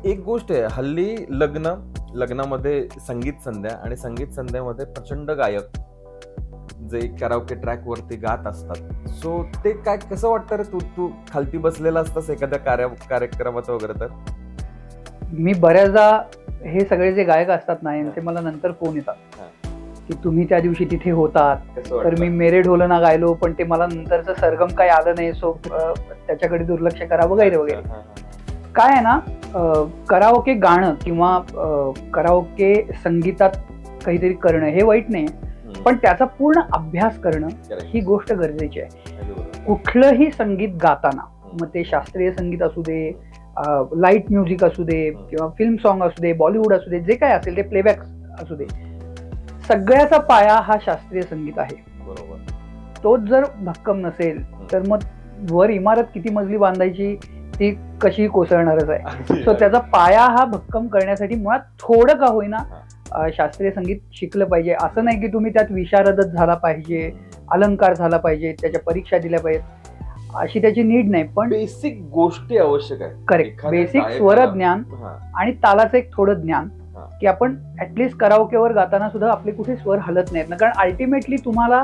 एक गोष्ट आहे, हल्ली लग्नामध्ये संगीत संध्या आणि संगीत संध्यामध्ये प्रचंड गायक जे कराओके ट्रॅक वरती गात असतात. सो ते काय कसं वाटतं रे? तू तू खालती बसलेला असतास एखाद्या कार्यक्रमात वगैरे तर? मी बऱ्याचदा हे सगळे जे गायक असतात ना यांचे मला नंतर फोन येतात की तुम्ही त्या दिवशी तिथे होतात, तर मी मेरे ढोलना गायलो पण ते मला नंतरचं सरगम काही आलं नाही, सो त्याच्याकडे दुर्लक्ष करा वगैरे वगैरे. काय आहे ना, कराओके गाणं किंवा कराओके संगीतात काहीतरी करणं हे वाईट नाही, पण त्याचा पूर्ण अभ्यास करणं ही गोष्ट गरजेची आहे. कुठलंही संगीत गाताना, मग ते शास्त्रीय संगीत असू दे, लाईट म्युझिक असू दे किंवा फिल्म सॉन्ग असू दे, बॉलिवूड असू दे, जे काय असेल ते प्लेबॅक असू दे, सगळ्याचा पाया हा शास्त्रीय संगीत आहे. तोच जर भक्कम नसेल तर मग वर इमारत किती मजली बांधायची ती कशी कोसळणारच आहे. सो त्याचा पाया हा भक्कम करण्यासाठी मुळात थोडं का होईना शास्त्रीय संगीत शिकलं पाहिजे. असं नाही की तुम्ही त्यात विशारदच झाला पाहिजे, अलंकार झाला पाहिजे, त्याच्या परीक्षा दिल्या पाहिजेत, अशी त्याची नीड नाही, पण बेसिक गोष्टी आवश्यक आहे. करेक्ट, बेसिक स्वर ज्ञान आणि तालाचं एक थोडं ज्ञान, की आपण ऍटलिस्ट कराओकेवर गाताना सुद्धा आपले कुठे स्वर हलत नाहीत ना, कारण अल्टिमेटली तुम्हाला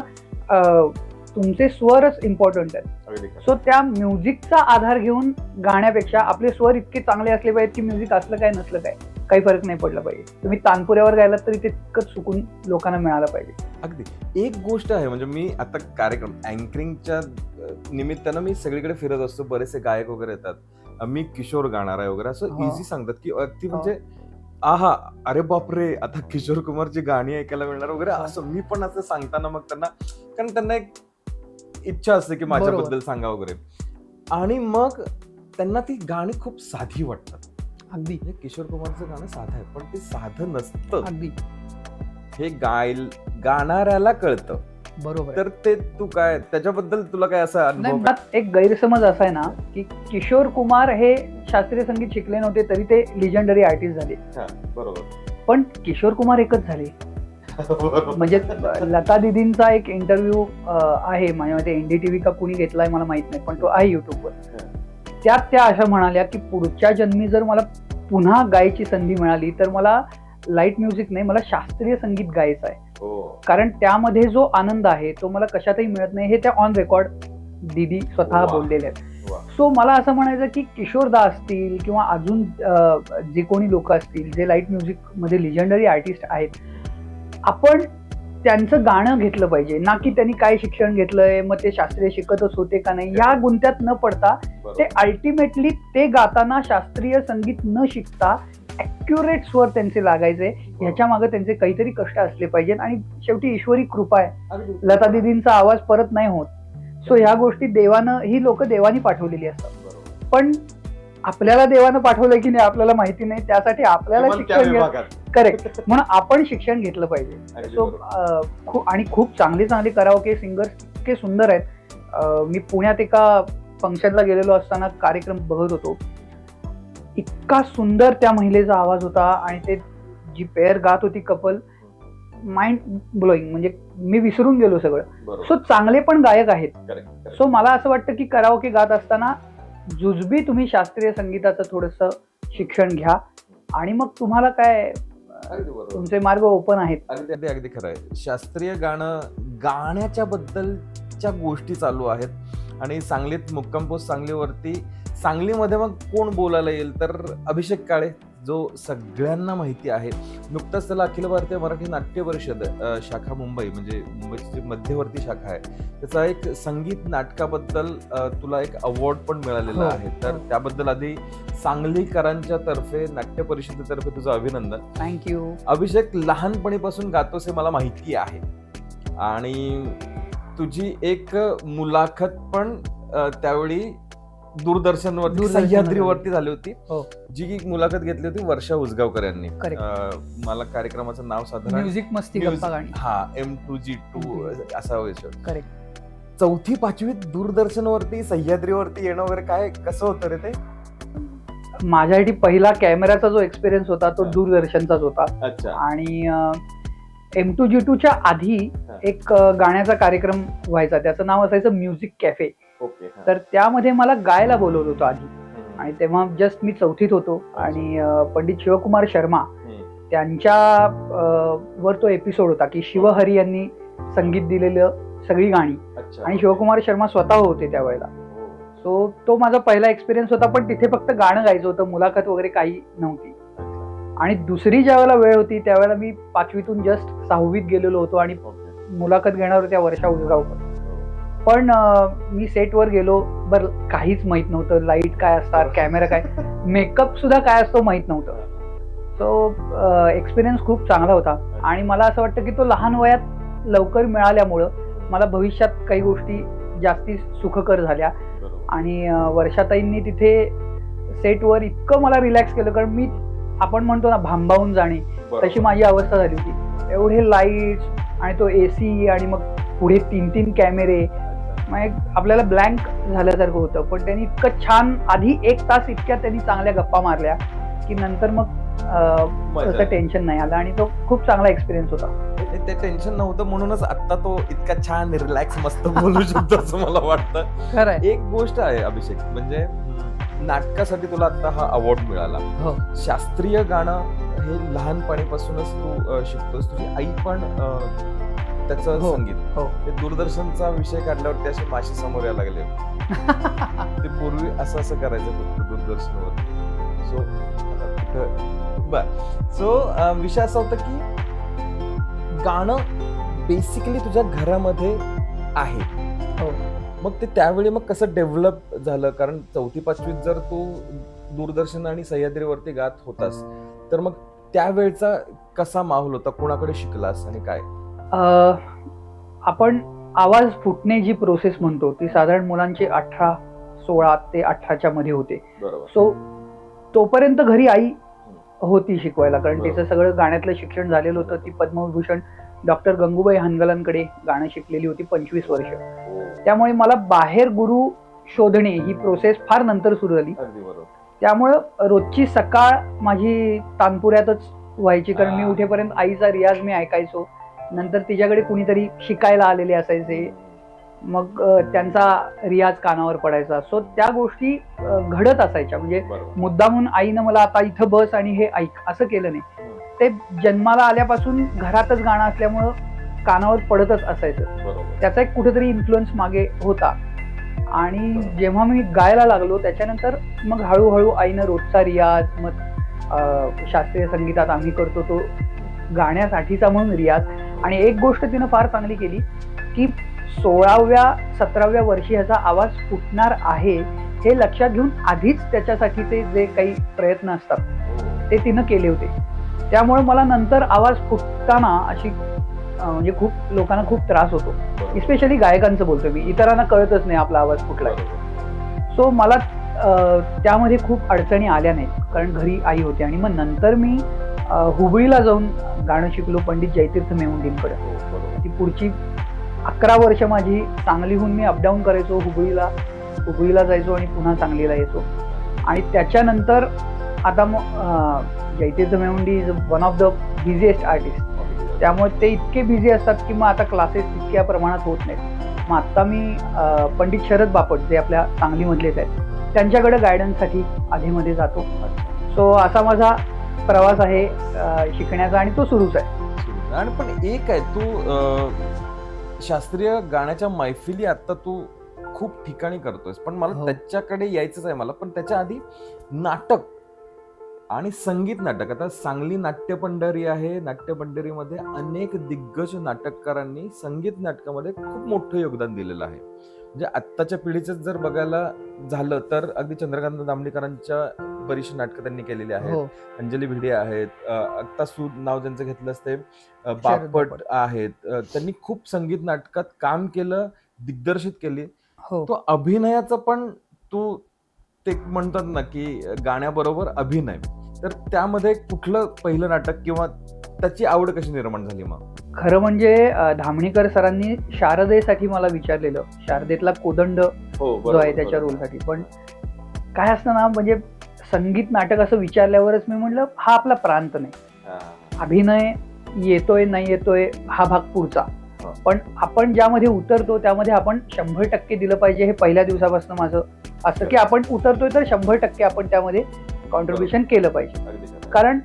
तुमचे स्वरच इम्पॉर्टंट आहेत. सो त्या म्युझिकचा आधार घेऊन गाण्यापेक्षा आपले स्वर इतके चांगले असले पाहिजेत की म्युझिक असलं काय नसलं काय काही फरक नाही पडला पाहिजे. तुम्ही तानपुऱ्यावर गायलात तरी तितकंच सुकून लोकांना मिळालं पाहिजे. अगदी. एक गोष्ट आहे, म्हणजे मी आता कार्यक्रम अँकरिंगच्या निमित्तानं मी सगळीकडे फिरत असतो, बरेचसे गायक वगैरे येतात, मी किशोर गाणार आहे वगैरे असं इझी सांगतात की अगदी म्हणजे आहा अरे बापरे आता किशोर कुमारची गाणी ऐकायला मिळणार वगैरे असं. मी पण असं सांगताना मग त्यांना, कारण त्यांना एक इच्छा असते की माझ्याबद्दल सांगा वगैरे, आणि मग त्यांना ती गाणी खूप साधी वाटतात. अगदी किशोर कुमारचं गाणं साधं आहे पण ते साधं नसतं. अगदी हे गाणाऱ्याला कळतं. बरोबर. तर ते तू काय त्याच्याबद्दल तुला काय असा अनुभव? एक गैरसमज असा आहे ना की किशोर कुमार हे शास्त्रीय संगीत शिकले नव्हते तरी ते लिजंडरी आर्टिस्ट झाले. बरोबर. पण किशोर कुमार एकच झाले. म्हणजे लता दीदींचा एक इंटरव्ह्यू आहे माझ्यामध्ये, NDTV का कुणी घेतलाय मला माहित नाही, पण तो आहे युट्यूबवर. त्यात त्या अशा म्हणाल्या की पुढच्या जन्मी जर मला पुन्हा गायची संधी मिळाली तर मला लाईट म्युझिक नाही, मला शास्त्रीय संगीत गायचं आहे. कारण त्यामध्ये जो आनंद आहे तो मला कशातही मिळत नाही, हे त्या ऑन रेकॉर्ड दीदी स्वतः बोललेले आहेत. सो मला असं म्हणायचं की किशोरदा असतील किंवा अजून जे कोणी लोक असतील जे लाईट म्युझिक मध्ये लिजंडरी आर्टिस्ट आहेत, आपण त्यांचं गाणं घेतलं पाहिजे, ना की त्यांनी काय शिक्षण घेतलंय, मग ते शास्त्रीय शिकतच होते का नाही या गुंत्यात न पडता ते अल्टिमेटली ते गाताना शास्त्रीय संगीत न शिकता ॲक्युरेट स्वर त्यांचे लागायचे, ह्याच्या मागे त्यांचे काहीतरी कष्ट असले पाहिजे. आणि शेवटी ईश्वरी कृपा आहे, लता दीदींचा आवाज परत नाही होत. सो ह्या गोष्टी देवानं, ही लोक देवानी पाठवलेली असतात, पण आपल्याला देवानं पाठवलंय की नाही आपल्याला माहिती नाही, त्यासाठी आपल्याला शिक्षण करेक्ट म्हणून आपण शिक्षण घेतलं पाहिजे. सो आणि खूप चांगले चांगले कराओके सिंगर्स इतके सुंदर आहेत. मी पुण्यात एका फंक्शनला गेलेलो असताना कार्यक्रम बघत होतो, इतका सुंदर त्या महिलेचा आवाज होता आणि ते जी पेअर गात होती कपल, माइंड ब्लोईंग, म्हणजे मी विसरून गेलो सगळं. सो चांगले पण गायक आहेत. सो मला असं वाटतं की कराओके गात असताना जुजबी तुम्ही शास्त्रीय संगीताचं थोडंसं शिक्षण घ्या आणि मग तुम्हाला काय तुमचे मार्ग ओपन आहेत. अगदी अगदी खरं आहे. शास्त्रीय गाणं गाण्याच्या बद्दलच्या गोष्टी चालू आहेत आणि सांगलीत मुक्काम पोस्ट सांगलीवरती, सांगलीमध्ये मग कोण बोलायला येईल तर अभिषेक काळे, जो सगळ्यांना माहिती आहे. नुकताच त्याला अखिल भारतीय मराठी नाट्य परिषद शाखा मुंबई, म्हणजे मुंबईची मध्यवर्ती शाखा आहे, त्याचा एक संगीत नाटकाबद्दल तुला एक अवॉर्ड पण मिळालेला आहे. तर त्याबद्दल आधी सांगलीकरांच्या तर्फे, नाट्य परिषदेतर्फे तुझं अभिनंदन. थँक्यू. अभिषेक लहानपणीपासून गातोस हे मला माहिती आहे आणि तुझी एक मुलाखत पण त्यावेळी दूरदर्शनवरती सह्याद्रीवरती झाली होती, जी मुलाखत घेतली होती वर्षा उसगावकर यांनी. मला कार्यक्रमाचं नाव साधारण म्युझिक मस्ती गप्पा गाणी, M2G2 असा विषय. 4वी 5वीत दूरदर्शनवरती सह्याद्रीवरती येणं वगैरे काय कसं होतं रे ते? माझ्यासाठी पहिला कॅमेराचा जो एक्सपिरियन्स होता तो दूरदर्शनचाच होता. आणि M2G2च्या आधी एक गाण्याचा कार्यक्रम व्हायचा, त्याचं नाव असायचं म्युझिक कॅफे. तर त्यामध्ये मला गायला बोलवलं होतं आधी. आणि तेव्हा जस्ट मी 4थीत होतो आणि पंडित शिवकुमार शर्मा त्यांच्या वर तो एपिसोड होता की शिवहरी यांनी संगीत दिलेलं सगळी गाणी आणि शिवकुमार शर्मा स्वतः होते त्यावेळेला. सो तो माझा पहिला एक्सपिरियन्स होता, पण तिथे फक्त गाणं गायचं होतं, मुलाखत वगैरे काही नव्हती. आणि दुसरी ज्या वेळेला वेळ होती त्यावेळेला मी 5वीतून जस्ट 6वीत गेलेलो होतो आणि मुलाखत घेणार होत्या वर्षा उजगावकर. पण मी सेटवर गेलो, बरं काहीच माहित नव्हतं, लाईट काय असतात, कॅमेरा काय, मेकअप सुद्धा काय असतो माहित नव्हतं. सो एक्सपिरियन्स खूप चांगला होता आणि मला असं वाटतं की तो लहान वयात लवकर मिळाल्यामुळं मला भविष्यात काही गोष्टी जास्ती सुखकर झाल्या. आणि वर्षाताईंनी तिथे सेटवर इतकं मला रिलॅक्स केलं, कारण मी आपण म्हणतो ना भांबावून जाणे, तशी माझी अवस्था झाली होती. एवढे लाईट्स आणि तो AC आणि मग पुढे 3 कॅमेरे, मग आपल्याला ब्लँक झाल्यासारखं होतं. पण त्यांनी इतकं छान, आधी 1 तास इतक्या त्यांनी चांगल्या गप्पा मारल्या की नंतर मग तसं टेन्शन नाही आलं आणि तो खूप चांगला एक्सपिरियन्स होता. ते टेन्शन नव्हतं म्हणूनच आता तो इतका छान रिलॅक्स मस्त बोलू शकतो असं मला वाटतं. खरंय. एक गोष्ट आहे अभिषेक, म्हणजे नाटकासाठी तुला आता हा अवॉर्ड मिळाला. शास्त्रीय गाणं हे लहानपणीपासूनच तू शिकतोस. तुझी आई पण त्याचं संगीत, ते दूरदर्शनचा विषय काढल्यावर असे माशी समोर यायला लागले. ते पूर्वी असं करायचं दूरदर्शनवर. सो विषय असा होता की गाणं बेसिकली तुझ्या घरामध्ये आहे. मग ते त्यावेळी मग कसं डेव्हलप झालं? कारण 4थी-5वीत जर तू दूरदर्शन आणि सह्याद्रीवरती गात होतास, तर मग त्यावेळचा कसा माहोल होता? कोणाकडे शिकलास आणि काय? आपण आवाज फुटणे जी प्रोसेस म्हणतो ती साधारण मुलांची 16 ते 18च्या मध्ये होते. सो तोपर्यंत घरी आई होती शिकवायला, कारण तिचं सगळं गाण्यातलं शिक्षण झालेलं होतं. ती पद्मविभूषण डॉक्टर गंगूबाई हानगलांकडे गाणं शिकलेली होती 25 वर्ष. त्यामुळे मला बाहेर गुरु शोधणे ही प्रोसेस फार नंतर सुरू झाली. त्यामुळं रोजची सकाळ माझी तानपुऱ्यातच व्हायची, कारण मी उठेपर्यंत आईचा रियाज मी ऐकायचो. नंतर तिच्याकडे कुणीतरी शिकायला आलेले असायचे, मग त्यांचा रियाज कानावर पडायचा. सो त्या गोष्टी घडत असायच्या. म्हणजे मुद्दामून आईनं मला आता इथं बस आणि हे ऐक असं केलं नाही. ते जन्माला आल्यापासून घरातच गाणं असल्यामुळं कानावर पडतच असायचं. त्याचा एक कुठेतरी इन्फ्लुएन्स मागे होता. आणि जेव्हा मी गायला लागलो त्याच्यानंतर मग हळूहळू आईनं रोजचा रियाज, मग शास्त्रीय संगीतात आम्ही करतो तो गाण्यासाठीचा म्हणून रियाज. आणि एक गोष्ट तिनं फार चांगली केली की 16व्या-17व्या वर्षी ह्याचा आवाज फुटणार आहे हे लक्षात घेऊन आधीच त्याच्यासाठीचे जे काही प्रयत्न असतात ते तिनं केले होते. त्यामुळे मला नंतर आवाज फुटताना अशी म्हणजे खूप लोकांना खूप त्रास होतो, स्पेशली गायकांचं बोलतोय मी, इतरांना कळतच नाही आपला आवाज फुटलाय. सो मला त्यामध्ये खूप अडचणी आल्या नाहीत, कारण घरी आई होती. आणि मग नंतर मी हुबळीला जाऊन गाणं शिकलो पंडित जयतीर्थ मेवुंडींकडे. ती पुढची 11 वर्ष माझी सांगलीहून मी अपडाऊन करायचो हुबळीला जायचो आणि पुन्हा सांगलीला यायचो. आणि त्याच्यानंतर आता मग Jayateerth Mevundi is one of the busiest artist. त्यामुळे ते इतके बिझी असतात की मग आता क्लासेस तितक्या प्रमाणात होत नाहीत. मग आता मी पंडित शरद बापट जे आपल्या सांगलीमधलेच आहेत त्यांच्याकडे गायडन्ससाठी आधीमध्ये जातो. सो असा माझा प्रवास आहे शिकण्याचा आणि तो सुरूच आहे. आणि पण एक आहे, तू शास्त्रीय गाण्याच्या मैफिली आता तू खूप ठिकाणी करतोयस, पण मला त्याच्याकडे यायचंच आहे. मला पण त्याच्या आधी नाटक आणि संगीत नाटक. आता सांगली नाट्य पंढरी आहे. नाट्य पंढरीमध्ये अनेक दिग्गज नाटककारांनी संगीत नाटकामध्ये खूप मोठं योगदान दिलेलं आहे. म्हणजे आत्ताच्या पिढीचं जर बघायला झालं तर अगदी चंद्रकांत दामलेकरांच्या बरीचशी नाटकं त्यांनी केलेली आहेत. अंजली भिडे आहेत, आत्ता नाव ज्यांचं घेतलं असते बापट आहेत. त्यांनी खूप संगीत नाटकात काम केलं, दिग्दर्शित केली. तो अभिनयाचं पण तू ते म्हणतात ना की गाण्याबरोबर अभिनय, तर त्यामध्ये कुठलं पहिलं नाटक किंवा त्याची आवड कशी निर्माण झाली? मग खरं म्हणजे धामणीकर सरांनी शारदेसाठी मला विचारलेलं, शारदेतला कोदंड जो आहे त्याच्या रोलसाठी. पण काय असतं ना, म्हणजे संगीत नाटक असं विचारल्यावरच मी म्हटलं हा आपला प्रांत नाही, अभिनय येतोय नाही येतोय हा भाग पुढचा, पण आपण ज्यामध्ये उतरतो त्यामध्ये आपण 100% दिलं पाहिजे. हे पहिल्या दिवसापासून माझं असं की आपण उतरतोय तर 100% आपण त्यामध्ये कॉन्ट्रीब्युशन केलं पाहिजे. अगदी खरं. कारण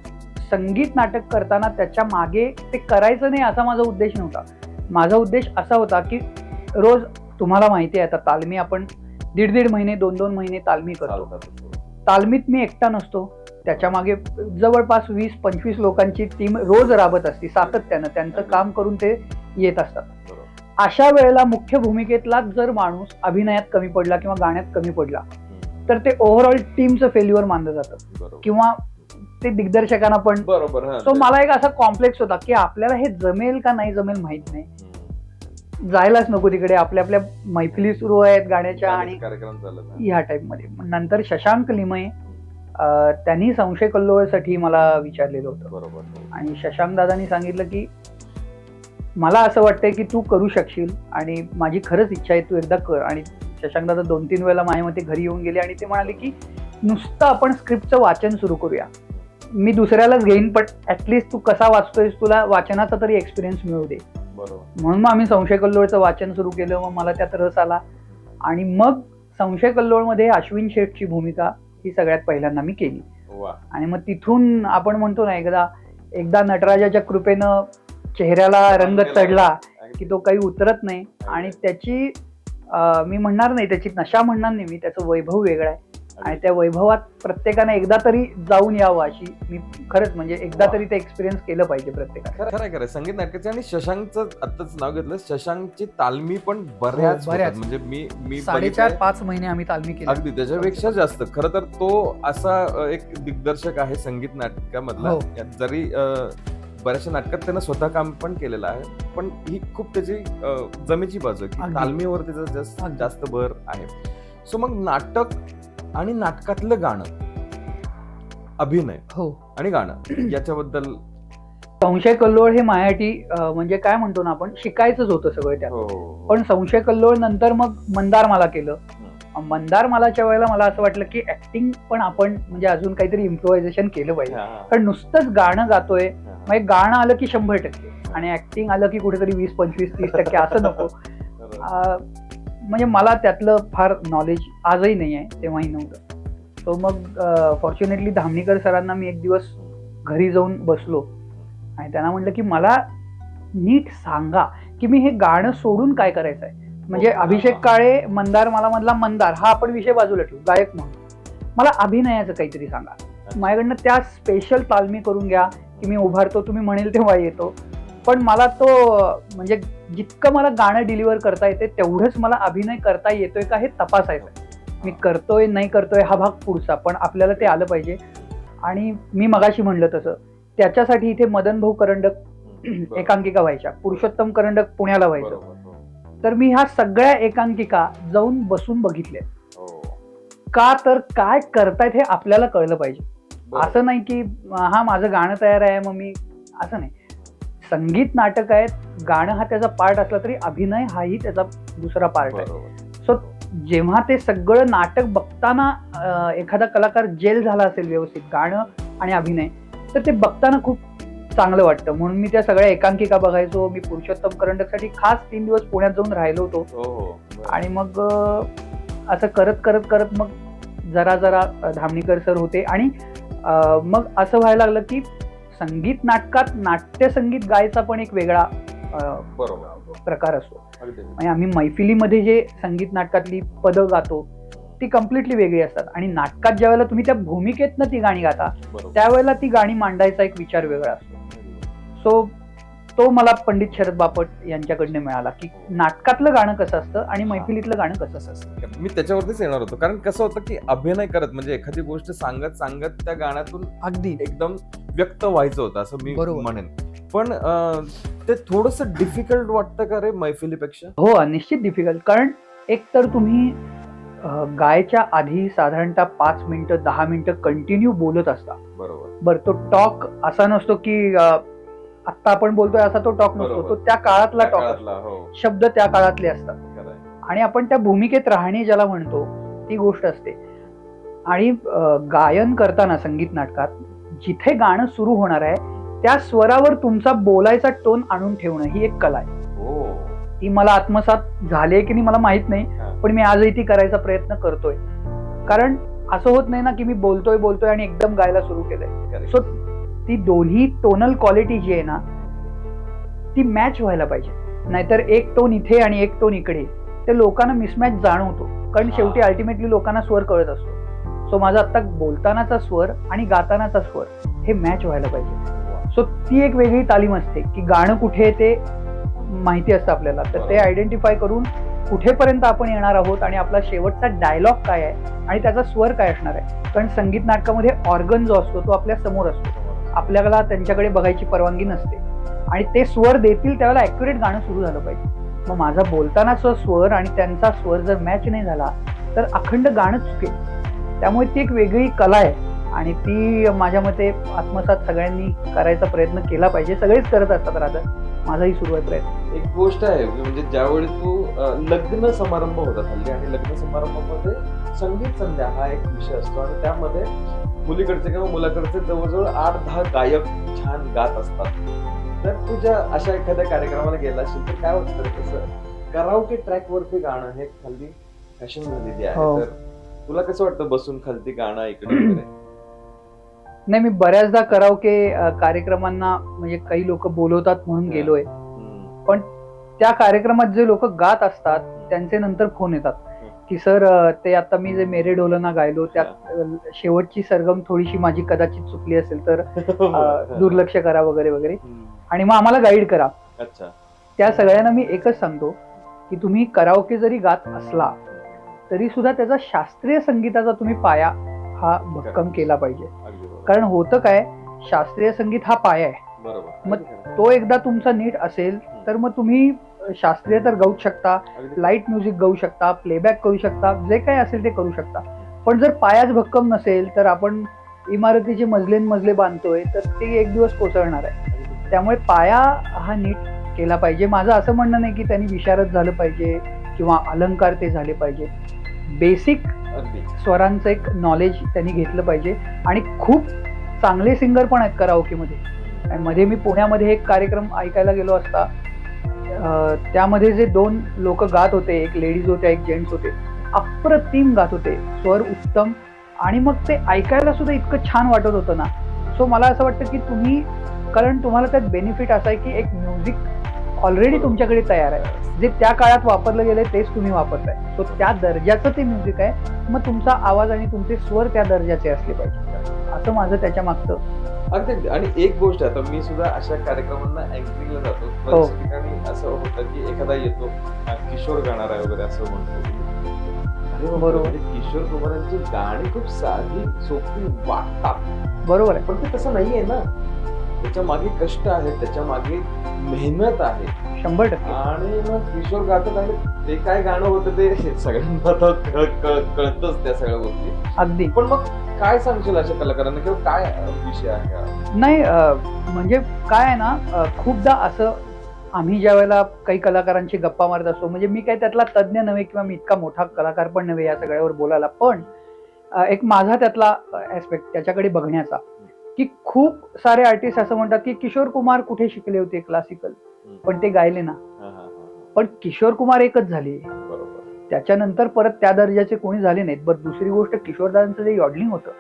संगीत नाटक करताना त्याच्या मागे ते करायचं नाही असा माझा उद्देश नव्हता. माझा उद्देश असा होता की रोज तुम्हाला माहिती आहे आता तालमी आपण 1.5 महिने 2-2 महिने तालमी करतो. चालतात. तालमीत मी एकटा नसतो, त्याच्या मागे जवळपास 20-25 लोकांची टीम रोज राबत असते सातत्यानं, त्यांचं काम करून ते येत असतात. बरोबर. अशा वेळेला मुख्य भूमिकेतला जर माणूस अभिनयात कमी पडला किंवा गाण्यात कमी पडला तर ते ओव्हरऑल टीमचं फेल्युअर मानलं जातं बरोबर. किंवा ते दिग्दर्शकांना पण. बरोबर. हा. सो मला एक असा कॉम्प्लेक्स होता की आपल्याला हे जमेल का नाही जमेल माहित नाही, जायलाच नको तिकडे, आपल्या आपल्या मैफिली सुरू आहेत गाण्याच्या आणि कार्यक्रम चालत आहे. ह्या टाइप मध्ये. नंतर शशांक लिमये त्यांनी संशय कल्लोळसाठी मला विचारलेलं होतं बरोबर. आणि शशांक दादांनी सांगितलं की मला असं वाटतंय की तू करू शकशील आणि माझी खरंच इच्छा आहे तू एकदा कर. आणि शशांक दादा 2-3 वेळेला माझ्या मते घरी येऊन गेले आणि ते म्हणाले की नुसतं आपण स्क्रिप्टचं वाचन सुरू करूया, मी दुसऱ्यालाच घेईन पण ऍटलिस्ट तू कसा वाचतोयस तुला वाचनाचा तरी एक्सपिरियन्स मिळू दे. बरोबर. म्हणून मग आम्ही संशय कल्लोळचं वाचन सुरू केलं. मग मला त्यात रस आला आणि मग संशय कल्लोळमध्ये अश्विन शेठची भूमिका ही सगळ्यात पहिल्यांदा मी केली. वा. आणि मग तिथून आपण म्हणतो ना एकदा नटराजाच्या कृपेनं चेहऱ्याला रंग चढला की तो काही उतरत नाही. आणि त्याची मी म्हणणार नाही त्याची नशा म्हणणार नाही मी, त्याचं वैभव वेगळं आहे आणि त्या वैभवात प्रत्येकाने एकदा तरी जाऊन यावं अशी मी खरंच म्हणजे एकदा तरी ते एक्सपिरियन्स केलं पाहिजे प्रत्येकाने. खरं संगीत नाटकाचे. आणि शशांकचं आत्ताच नाव घेतलं, शशांकची तालमी पण बऱ्याच होतात. म्हणजे मी 4.5 महिने आम्ही तालमी केली. अगदी त्याच्यापेक्षा जास्त. खरं तर तो असा एक दिग्दर्शक आहे संगीत नाटकामधला. जरी बऱ्याचशा नाटकात त्यानं स्वतः काम पण केलेलं आहे, पण ही खूप त्याची जमेची बाजू आहे की तालमीवर त्याचा जास्त भर आहे. सो मग नाटक आणि नाटकातलं गाणं, अभिनय आणि गाणं याच्याबद्दल. संशय कल्लोळ हे माझ्यासाठी म्हणजे काय म्हणतो ना आपण शिकायचंच होतं सगळं त्यात. पण संशय कल्लोळ नंतर मग मंदार मला केलं. मंदार मालाच्या वेळेला मला असं वाटलं की ऍक्टिंग पण आपण म्हणजे अजून काहीतरी इम्प्रोव्हायझेशन केलं पाहिजे. कारण नुसतंच गाणं गातोय म्हणजे गाणं आलं की 100% आणि ऍक्टिंग आलं की कुठेतरी 20-25-30% असं नको. म्हणजे मला त्यातलं फार नॉलेज आजही नाही आहे, तेव्हाही नव्हतं. सो मग फॉर्च्युनेटली धामणीकर सरांना मी एक दिवस घरी जाऊन बसलो आणि त्यांना म्हटलं की मला नीट सांगा की मी हे गाणं सोडून काय करायचं आहे. म्हणजे अभिषेक काळे मंदार मला मधला मंदार हा आपण विषय बाजूला ठेवू, गायक म्हणून मला अभिनयाचं काहीतरी सांगा. माझ्याकडनं त्या स्पेशल तालमी करून घ्या की मी उभारतो, तुम्ही म्हणेल तेव्हा येतो. पण मला तो म्हणजे जितकं मला गाणं डिलिव्हर करता येते तेवढंच मला अभिनय करता येतोय का हे तपासायचं. मी करतोय नाही करतोय हा भाग पुढचा, पण आपल्याला ते आलं पाहिजे. आणि मी मगाशी म्हणलं तसं त्याच्यासाठी इथे मदन भाऊ करंडक एकांकिका व्हायच्या, पुरुषोत्तम करंडक पुण्याला व्हायचं. तर मी ह्या सगळ्या एकांकिका जाऊन बसून बघितल्या. का तर काय करतायत हे आपल्याला कळलं पाहिजे. असं नाही की हा माझं गाणं तयार आहे मग मी, असं नाही. संगीत नाटक आहेत, गाणं हा त्याचा पार्ट असला तरी अभिनय हाही त्याचा दुसरा पार्ट आहे. सो जेव्हा ते सगळं नाटक बघताना एखादा कलाकार जेल झाला असेल व्यवस्थित गाणं आणि अभिनय, तर ते बघताना खूप चांगलं वाटतं. म्हणून मी त्या सगळ्या एकांकिका बघायचो. मी पुरुषोत्तम करंडकसाठी खास 3 दिवस पुण्यात जाऊन राहिलो होतो. आणि मग असं करत करत करत मग जरा जरा धामणीकर सर होते आणि मग असं व्हायला लागलं की संगीत नाटकात नाट्यसंगीत गायचा पण एक वेगळा प्रकार असतो. म्हणजे आम्ही मैफिलीमध्ये जे संगीत नाटकातली पदं गातो ती कम्प्लिटली वेगळी असतात आणि नाटकात ज्या वेळेला तुम्ही त्या भूमिकेतनं ती गाणी गाता त्यावेळेला ती गाणी मांडायचा एक विचार वेगळा असतो. सो तो मला पंडित शरद बापट यांच्याकडनं मिळाला की नाटकातलं गाणं कसं असतं आणि मैफिलीतलं गाणं कसं असतं. मी त्याच्यावरतीच येणार होतो. कारण कसं होतं की अभिनय करत म्हणजे एखादी गोष्ट सांगत सांगत त्या गाण्यातून अगदी एकदम व्यक्त व्हायचं होतं असं मी म्हणेन. पण ते थोडंसं डिफिकल्ट वाटतं का रे मैफिलीपेक्षा? हो, निश्चित डिफिकल्ट. कारण एक तर तुम्ही गायच्या आधी साधारणतः 5 मिनिटं 10 मिनिटं कंटिन्यू बोलत असता. बरोबर. तो टॉक असा नसतो की आता आपण बोलतोय असा तो टॉक नसतो, तो त्या काळातला टॉक असतो. शब्द त्या काळातले असतात आणि आपण त्या भूमिकेत राहणे ज्याला म्हणतो ती गोष्ट असते. आणि गायन करताना संगीत नाटकात जिथे गाणं सुरू होणार आहे त्या स्वरावर तुमचा बोलायचा टोन आणून ठेवणं ही एक कला आहे. ती मला आत्मसात झाली की नाही मला माहित नाही, पण मी आजही ती करायचा प्रयत्न करतोय. कारण असं होत नाही ना की मी बोलतोय आणि एकदम गायला सुरू केलंय. सो ती दोन्ही टोनल क्वालिटी जी आहे ना ती मॅच व्हायला पाहिजे. नाहीतर एक टोन इथे आणि एक टोन इकडे ते लोकांना मिसमॅच जाणवतो. कारण शेवटी अल्टिमेटली लोकांना स्वर कळत असतो. सो माझा आता बोलतानाचा स्वर आणि गातानाचा स्वर हे मॅच व्हायला पाहिजे. सो ती एक वेगळी तालीम असते की गाणं कुठे ते माहिती असतं आपल्याला, तर ते आयडेंटिफाय करून कुठेपर्यंत आपण येणार आहोत आणि आपला शेवटचा डायलॉग काय आहे आणि त्याचा स्वर काय असणार आहे. कारण संगीत नाटकामध्ये ऑर्गन जो असतो तो आपल्या समोर असतो, आपल्याला त्यांच्याकडे बघायची परवानगी नसते आणि ते स्वर देतील त्यावेळेला ॲक्युरेट गाणं सुरू झालं पाहिजे. मग माझा बोलतानाचा स्वर आणि त्यांचा स्वर जर मॅच नाही झाला तर अखंड गाणं चुकेल. त्यामुळे ती एक वेगळी कला आहे आणि ती माझ्या मते आत्मसात सगळ्यांनी करायचा प्रयत्न केला पाहिजे. सगळेच करत असतात राहतात, माझाही सुरू आहे प्रयत्न. एक गोष्ट आहे म्हणजे ज्यावेळी तू लग्न समारंभ होतात हल्ली आणि लग्न समारंभामध्ये संगीत संध्या हा एक विषय असतो आणि त्यामध्ये मुलीकडचे किंवा मुलाकडचे जवळजवळ 8-10 गायक छान गात असतात. तर तुझ्या अशा एखाद्या कार्यक्रमाला गेला असेल तर काय वाटतं तसं कराओके ट्रॅक वरती गाणं हे खाली फॅशन झालेली आहे, तर तुला कसं वाटतं बसून खालती गाणं ऐकणं वगैरे? नाही, मी बऱ्याचदा कराओके कार्यक्रमांना म्हणजे काही लोक बोलवतात म्हणून गेलोय, पण त्या कार्यक्रमात जे लोक गात असतात त्यांचे नंतर फोन येतात की सर ते आता मी जे मेरे ढोलना गायलो त्यात शेवटची सरगम थोडीशी माझी कदाचित चुकली असेल तर दुर्लक्ष करा वगैरे वगैरे आणि मग आम्हाला गाईड करा. त्या सगळ्यांना मी एकच सांगतो की तुम्ही कराओके जरी गात असला तरी सुद्धा त्याचा शास्त्रीय संगीताचा तुम्ही पाया हा भक्कम केला पाहिजे. कारण होतं काय, शास्त्रीय संगीत हा पाया आहे. मग तो एकदा तुमचा नीट असेल तर मग तुम्ही शास्त्रीय तर गाऊ शकता, लाईट म्युझिक गाऊ शकता, प्लेबॅक करू शकता, जे काही असेल ते करू शकता. पण जर पायाच भक्कम नसेल तर आपण इमारतीचे मजले बांधतोय तर ते एक दिवस कोसळणार आहे. त्यामुळे पाया हा नीट केला पाहिजे. माझं असं म्हणणं नाही की त्यांनी विशारद झालं पाहिजे किंवा अलंकार ते झाले पाहिजे. बेसिक स्वरांचं एक नॉलेज त्यांनी घेतलं पाहिजे. आणि खूप चांगले सिंगर पण आहेत कराओकेमध्ये. मध्ये मी पुण्यामध्ये एक कार्यक्रम ऐकायला गेलो असता, त्यामध्ये जे 2 लोक गात होते, एक लेडीज होत्या एक जेंट्स होते, अप्रतिम गात होते, स्वर उत्तम आणि मग ते ऐकायला सुद्धा इतकं छान वाटत होतं ना. सो मला असं वाटतं की तुम्ही, कारण तुम्हाला त्यात बेनिफिट असा आहे की एक म्युझिक ऑलरेडी तुमच्याकडे तयार आहे, जे त्या काळात वापरलं गेलंय तेच तुम्ही वापरताय. सो त्या दर्जाचं ते म्युझिक आहे. मग तुमचा आवाज आणि तुमचे स्वर त्या दर्जाचे असले पाहिजे, असं माझं त्याच्या मागचं. अगदी. आणि एक गोष्ट आता मी सुद्धा अशा कार्यक्रमांना अँकरिंगला जातो, बऱ्याच ठिकाणी असं होतं की एखादा येतो किशोर गाणार आहे वगैरे असं म्हणतो. बरोबर, किशोर कुमारांची गाणी खूप साधी सोपी वाटतात, बरोबर आहे, पण ते तसं नाहीये ना. त्याच्या मागे कष्ट आहे, त्याच्या मागे मेहनत आहे 100%. आणि मग किशोर गातात आणि ते काय गाणं होतं ते सगळ्यांना कळतच त्या सगळ्या गोष्टी. अगदी. पण मग काय सांगशील अशा कलाकारांना किंवा काय विषय आहे? नाही, म्हणजे काय आहे ना, खूपदा असं आम्ही ज्या वेळेला काही कलाकारांची गप्पा मारत असतो, म्हणजे मी काही त्यातला तज्ज्ञ नव्हे किंवा मी इतका मोठा कलाकार पण नव्हे या सगळ्यावर बोलायला, पण एक माझा त्यातला ऍस्पेक्ट त्याच्याकडे बघण्याचा की खूप सारे आर्टिस्ट असं म्हणतात की किशोर कुमार कुठे शिकले होते क्लासिकल, पण ते गायले ना. पण किशोर कुमार एकच झाले, त्याच्यानंतर परत त्या दर्जाचे कोणी झाले नाहीत. बरं, दुसरी गोष्ट, किशोरदांचं जे यॉडलिंग होतं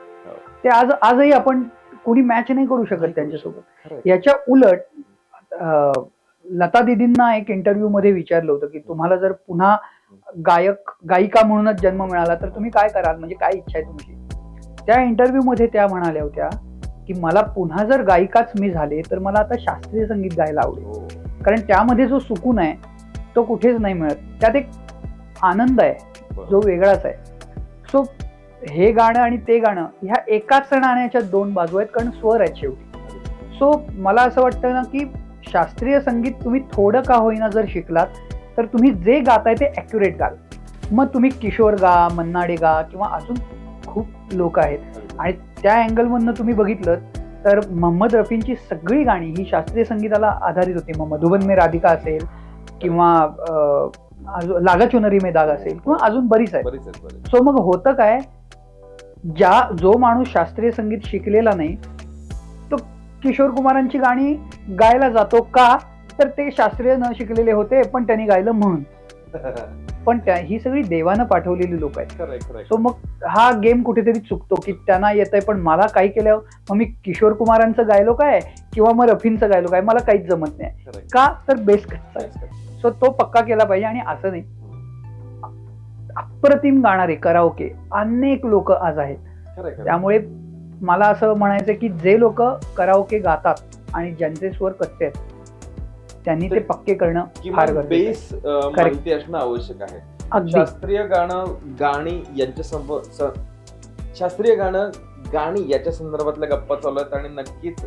ते आजही आपण कोणी मॅच नाही करू शकत त्यांच्यासोबत. याच्या उलट लता दीदींना एक इंटरव्ह्यू मध्ये विचारलं होतं की तुम्हाला जर पुन्हा गायिका म्हणूनच जन्म मिळाला तर तुम्ही काय कराल, म्हणजे काय इच्छा आहे तुमची. त्या इंटरव्ह्यू मध्ये त्या म्हणाल्या होत्या की मला पुन्हा जर गायिकाच मी झाले तर मला आता शास्त्रीय संगीत गायला आवडेल, कारण त्यामध्ये जो सुकून आहे तो कुठेच नाही मिळत. त्यात एक आनंद आहे जो वेगळाच आहे. सो हे गाणं आणि ते गाणं ह्या एकाच नाण्याच्या 2 बाजू आहेत, कारण स्वर आहेत शेवटी. सो मला असं वाटतं ना की शास्त्रीय संगीत तुम्ही थोडं का होईना जर शिकलात तर तुम्ही जे गाताय ते ॲक्युरेट गाल. मग तुम्ही किशोर गा, मन्नाडे गा किंवा अजून खूप लोक आहेत. आणि त्या अँगलमधनं तुम्ही बघितलं तर मोहम्मद रफींची सगळी गाणी ही शास्त्रीय संगीताला आधारित होती. मग मधुबन में राधिका असेल किंवा लागा चुनरी में दाग असेल किंवा अजून बरीच आहे. सो मग होतं काय, जो माणूस शास्त्रीय संगीत शिकलेला नाही तो किशोर कुमारांची गाणी गायला जातो का, तर ते शास्त्रीय न शिकलेले होते पण त्यांनी गायलं म्हणून. पण ही सगळी देवानं पाठवलेली लोक आहेत. खरंय खरंय. सो मग हा गेम कुठेतरी चुकतो की त्यांना येतंय पण मला काय केलं, मग मी किशोर कुमारांचं गायलो काय किंवा मग रफींचं गायलो काय, मला काहीच जमत नाही. खरंय. का तर बेस कच्चा आहे. खरंय. सो तो पक्का केला पाहिजे. आणि असं नाही, अप्रतिम गाणारे कराओके अनेक लोक आज आहेत. खरंय खरंय. त्यामुळे मला असं म्हणायचं की जे लोक कराओके गातात आणि ज्यांचे स्वर कच्चे आहेत त्यांनी ते पक्के करणं फार किंवा गरजेचं बेस आहे. माहिती असणं आवश्यक आहे. अगदी शास्त्रीय गाणं गाणी शास्त्रीय गाणं गाणी याच्या संदर्भातल्या गप्पा चालू आहेत आणि नक्कीच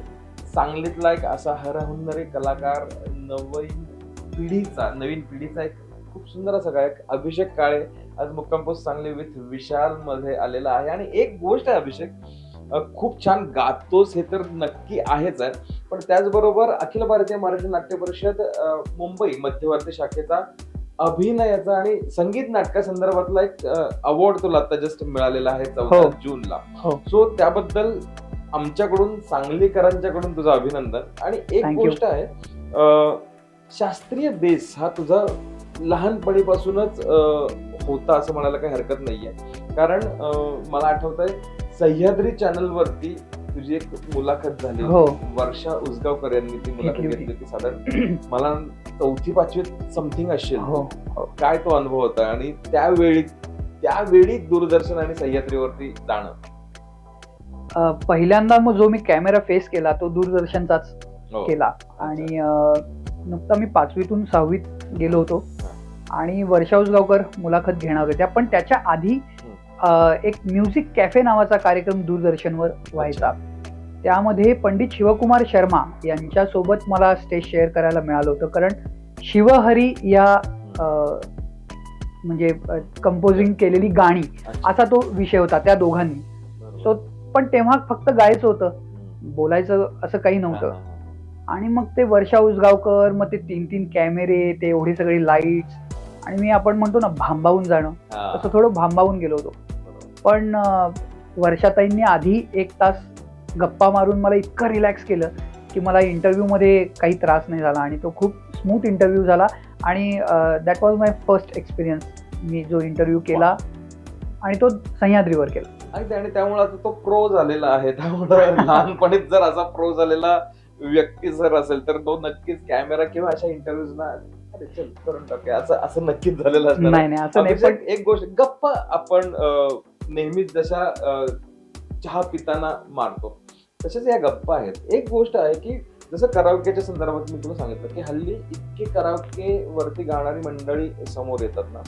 सांगलीतला एक असा हरहुन्नरी कलाकार, नवीन पिढीचा एक खूप सुंदर असा गायक अभिषेक काळे आज मुक्काम पोस्ट सांगली विथ विशाल मध्ये आलेला आहे. आणि एक गोष्ट आहे, अभिषेक खूप छान गातोस हे तर नक्की आहेच आहे, पण त्याचबरोबर अखिल भारतीय मराठी नाट्य परिषद मुंबई मध्यवर्ती शाखेचा अभिनयाचा आणि संगीत नाटकासंदर्भातला एक अवॉर्ड तुला आता जस्ट मिळालेला आहे 14 जूनला. सो त्याबद्दल आमच्याकडून, सांगलीकरांच्याकडून तुझं अभिनंदन. आणि एक गोष्ट आहे, शास्त्रीय बेस हा तुझा लहानपणीपासूनच होता असं म्हणायला काही हरकत नाहीये. कारण मला आठवतंय सह्याद्री चॅनल वरती तुझी एक मुलाखत झाली, वर्षा उसगावकर यांनी ती मुलाखत घेतली होती. साधारण मला 4वी-5वीत समथिंग असेल. काय तो अनुभव होता आणि त्यावेळी दूरदर्शन आणि सह्याद्रीवरती जाणं? पहिल्यांदा मग जो मी कॅमेरा फेस केला तो दूरदर्शनचाच केला. आणि नुकता मी 5वीतून 6वीत गेलो होतो आणि वर्षा उसगावकर मुलाखत घेणार होत्या. पण त्याच्या आधी एक म्युझिक कॅफे नावाचा कार्यक्रम दूरदर्शनवर व्हायचा. त्यामध्ये पंडित शिवकुमार शर्मा यांच्यासोबत मला स्टेज शेअर करायला मिळालं होतं. कारण शिवहरी या म्हणजे कंपोजिंग केलेली गाणी असा तो विषय होता त्या दोघांनी. सो पण तेव्हा फक्त गायचं होतं, बोलायचं असं काही नव्हतं. आणि मग ते वर्षा उसगावकर, मग ते 3-3 कॅमेरे, ते एवढी सगळी लाईट्स, आणि मी आपण म्हणतो ना भांबावून जाणं, तसं थोडं भांबावून गेलो होतो. पण वर्षाताईंनी आधी 1 तास गप्पा मारून मला इतकं रिलॅक्स केलं की मला इंटरव्ह्यू मध्ये काही त्रास नाही झाला आणि तो खूप स्मूथ इंटरव्ह्यू झाला. आणि that was my first experience. मी जो इंटरव्ह्यू केला आणि तो सह्याद्रीवर केला. आणि त्यामुळे आता तो प्रो झालेला आहे. त्यामुळे लहानपणीच जर असा प्रो झालेला व्यक्ती जर असेल तर तो नक्कीच कॅमेरा किंवा अशा इंटरव्ह्यूज ना करून टाकूया असं नक्कीच झालेलं असतं. नाही असं नाही. पण एक गोष्ट, गप्पा आपण नेहमीच जशा चहा पिताना मारतो तसेच या गप्पा आहेत. एक गोष्ट आहे की जसं कराओकेच्या संदर्भात मी तुला सांगितलं की हल्ली इतके कराओके वरती गाणारी मंडळी समोर येतात ना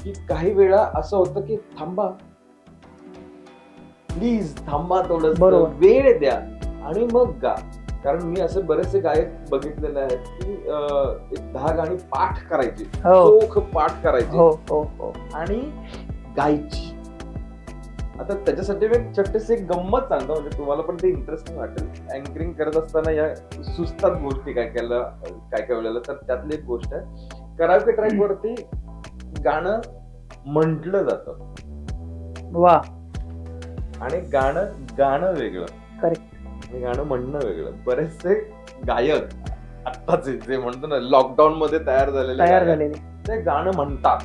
की काही वेळा असं होतं की थांबा, प्लीज थांबा, थोडं वेळ द्या आणि मग गा. कारण मी असे बरेचसे गायक बघितलेले आहेत की 10 गाणी पाठ करायची, चोख पाठ करायची आणि गायची. आता त्याच्यासाठी मी छोटीशी एक गंमत सांगतो, म्हणजे तुम्हाला पण ते इंटरेस्टिंग वाटेल. अँकरिंग करत असताना या सुचतात गोष्टी काय काय वेळेला. तर त्यातली एक गोष्ट आहे, कराओके ट्रॅक वरती गाणं म्हटलं जातं वा आणि गाणं वेगळं, आणि गाणं म्हणणं वेगळं. बरेचसे गायक आत्ताचे जे म्हणतो ना लॉकडाऊन मध्ये तयार झालेले ते गाणं म्हणतात,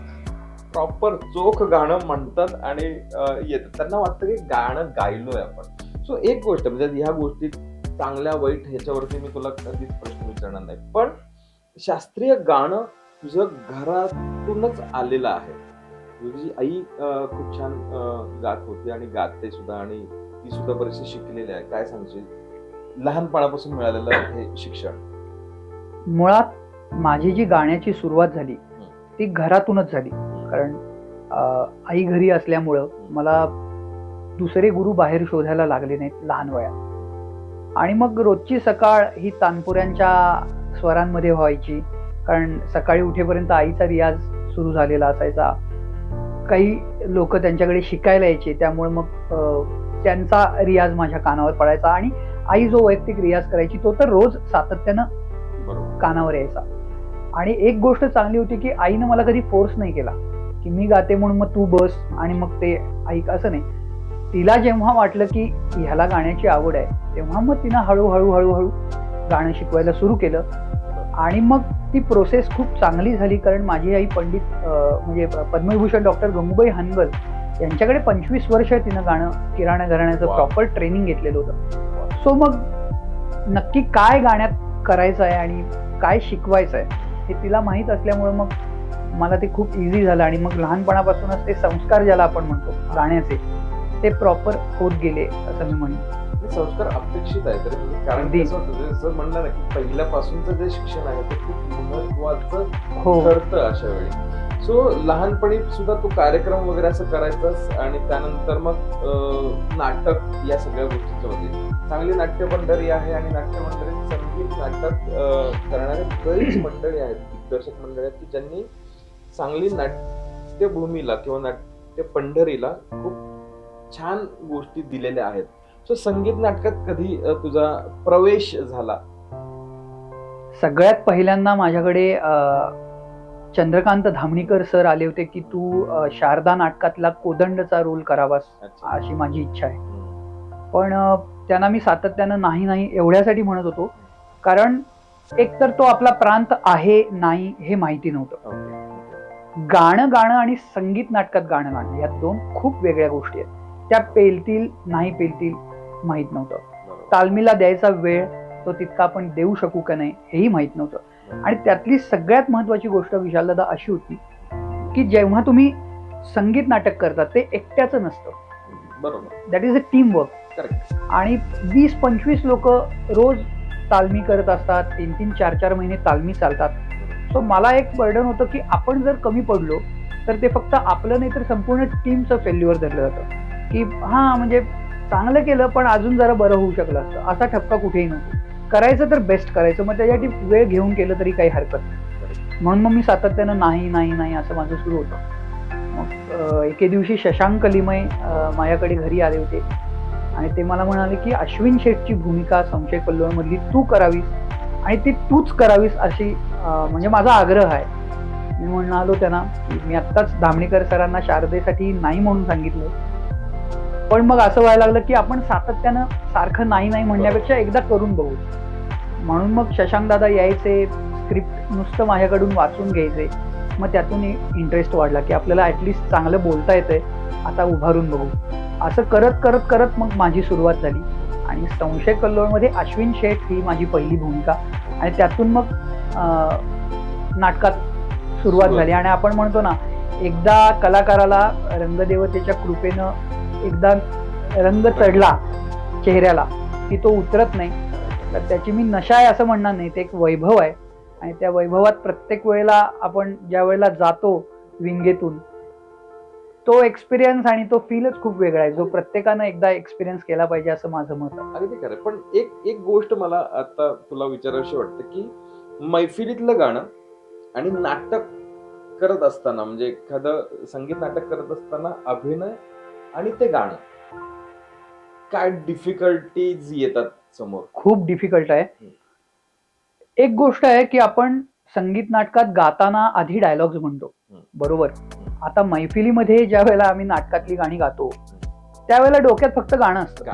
प्रॉपर चोख गाणं म्हणतात आणि येतात. त्यांना वाटतं की गाणं गायलोय आपण. सो एक गोष्ट म्हणजे ह्या गोष्टी चांगल्या वाईट ह्याच्यावरती मी तुला कधीच प्रश्न विचारणार नाही, पण शास्त्रीय गाणं तुझं घरातूनच आलेलं आहे. तुझी आई खूप छान गात होती आणि गाते सुद्धा, आणि ती सुद्धा बरेचसे शिकलेली आहे. काय सांगशील लहानपणापासून मिळालेलं हे शिक्षण? मुळात माझी जी गाण्याची सुरुवात झाली ती घरातूनच झाली. कारण आई घरी असल्यामुळं मला दुसरे गुरु बाहेर शोधायला लागले नाहीत लहान वयात. आणि मग रोजची सकाळ ही तानपुऱ्यांच्या स्वरांमध्ये व्हायची. कारण सकाळी उठेपर्यंत आईचा रियाज सुरू झालेला असायचा. काही लोक त्यांच्याकडे शिकायला यायचे, त्यामुळे मग त्यांचा रियाज माझ्या कानावर पडायचा. आणि आई जो वैयक्तिक रियाज करायची तो तर रोज सातत्यानं कानावर यायचा. आणि एक गोष्ट चांगली होती की आईनं मला कधी फोर्स नाही केला की मी गाते म्हणून मग तू बस आणि मग ते ऐक, असं नाही. तिला जेव्हा वाटलं की ह्याला गाण्याची आवड आहे तेव्हा मग तिनं हळूहळू गाणं शिकवायला सुरू केलं. आणि मग ती प्रोसेस खूप चांगली झाली, कारण माझी आई पंडित म्हणजे पद्मविभूषण डॉक्टर गंगूबाई हनगल यांच्याकडे 25 वर्ष तिनं किराणा घराण्याचं प्रॉपर ट्रेनिंग घेतलेलं होतं. सो मग नक्की काय गाण्यात करायचं आहे आणि काय शिकवायचं आहे हे तिला माहीत असल्यामुळे मग मला ते खूप इझी झालं. आणि मग लहानपणापासूनच ते संस्कार ज्याला आपण म्हणतो गाण्याचे ते प्रॉपर होत गेले असं मी म्हणेन. संस्कार अपेक्षित आहे तर, कारण जसं म्हणलं ना की पहिल्यापासूनचं जे शिक्षण आहे ते खूप महत्वाचं ठरतं अशा वेळी. सो लहानपणी सुद्धा तू कार्यक्रम वगैरे असं करायचास आणि त्यानंतर मग नाटक या सगळ्या गोष्टींच्या मध्ये चांगली नाट्य मंडळी आहे आणि नाट्य मंडळीत संगीत नाटक करणारे बरीच मंडळी आहेत, दिग्दर्शक मंडळी आहेत की ज्यांनी चांगली नाट्यभूमीला किंवा नाट्य पंढरीला खूप छान गोष्टी दिलेल्या आहेत. सो संगीत नाटकात कधी तुझा प्रवेश झाला? सगळ्यात पहिल्यांदा माझ्याकडे चंद्रकांत धामणीकर सर आले होते की तू शारदा नाटकातला कोदंडचा रोल करावास अशी माझी इच्छा आहे. पण त्यांना मी सातत्यानं नाही एवढ्यासाठी म्हणत होतो कारण एक तर तो आपला प्रांत आहे नाही हे माहिती नव्हतं. गाणं आणि संगीत नाटकात गाणं या दोन खूप वेगळ्या गोष्टी आहेत. त्या पेलतील नाही पेलतील माहित नव्हतं. तालमीला द्यायचा वेळ तो तितका आपण देऊ शकू का नाही हेही माहित नव्हतं. आणि त्यातली सगळ्यात महत्वाची गोष्ट विशालदादा अशी होती की जेव्हा तुम्ही संगीत नाटक करता ते एकट्याचं नसतं, बरोबर, that is a team work. आणि 20-25 लोक रोज तालमी करत असतात, 3-3, 4-4 महिने तालमी चालतात. सो मला एक बर्डन होतं की आपण जर कमी पडलो तर ते फक्त आपलं नाही तर संपूर्ण टीमचं फेल्युअर धरलं जातं की हां म्हणजे चांगलं केलं पण अजून जरा बरं होऊ शकलं असतं, असा ठपका कुठेही नव्हतो. करायचं तर बेस्ट करायचं, मग त्याच्यासाठी वेळ घेऊन केलं तरी काही हरकत नाही. म्हणून मग मी सातत्यानं नाही असं माझं सुरू होतं. मग एके दिवशी शशांक लिमय माझ्याकडे घरी आले होते आणि ते मला म्हणाले की अश्विन शेठची भूमिका संशय कल्लोळमधली तू करावीस आणि ती तूच करावीस अशी म्हणजे माझा आग्रह आहे. मी म्हणालो त्यांना की मी आत्ताच धामणीकर सरांना शारदेसाठी नाही म्हणून सांगितलं, पण मग असं व्हायला लागलं की आपण सातत्यानं सारखं नाही म्हणण्यापेक्षा एकदा करून बघू. म्हणून मग शशांक दादा यायचे, स्क्रिप्ट नुसतं माझ्याकडून वाचून घ्यायचे, मग त्यातून इंटरेस्ट वाढला की आपल्याला ॲटलिस्ट चांगलं बोलता येतंय, आता उभारून बघू. असं करत मग माझी सुरुवात झाली आणि संशय कल्लोळमध्ये अश्विन शेठ ही माझी पहिली भूमिका आणि त्यातून मग नाटकात सुरुवात झाली. आणि आपण म्हणतो ना एकदा कलाकाराला रंगदेवतेच्या कृपेनं एकदा रंग चढला चेहऱ्याला की तो उतरत नाही, तर त्याची मी नशा आहे असं म्हणणार नाही, ते एक वैभव आहे. आणि त्या वैभवात प्रत्येक वेळेला आपण ज्या वेळेला जातो विंगेतून तो एक्सपिरियन्स आणि तो फीलच खूप वेगळा आहे, जो प्रत्येकानं एकदा एक्सपिरियन्स केला पाहिजे असं माझं मत आहे. अगदी खरं. पण एक गोष्ट मला आता तुला विचारावीशी वाटतं की मैफिलीतलं गाणं आणि नाटक करत असताना म्हणजे एखादं संगीत नाटक करत असताना अभिनय आणि ते गाणं काय डिफिकल्टीज येतात समोर? खूप डिफिकल्ट आहे. एक गोष्ट आहे की आपण संगीत नाटकात गाताना आधी डायलॉग्स म्हणतो, बरोबर. आता मैफिलीमध्ये ज्या वेळेला आम्ही नाटकातली गाणी गातो त्यावेळेला डोक्यात फक्त गाणं असतं,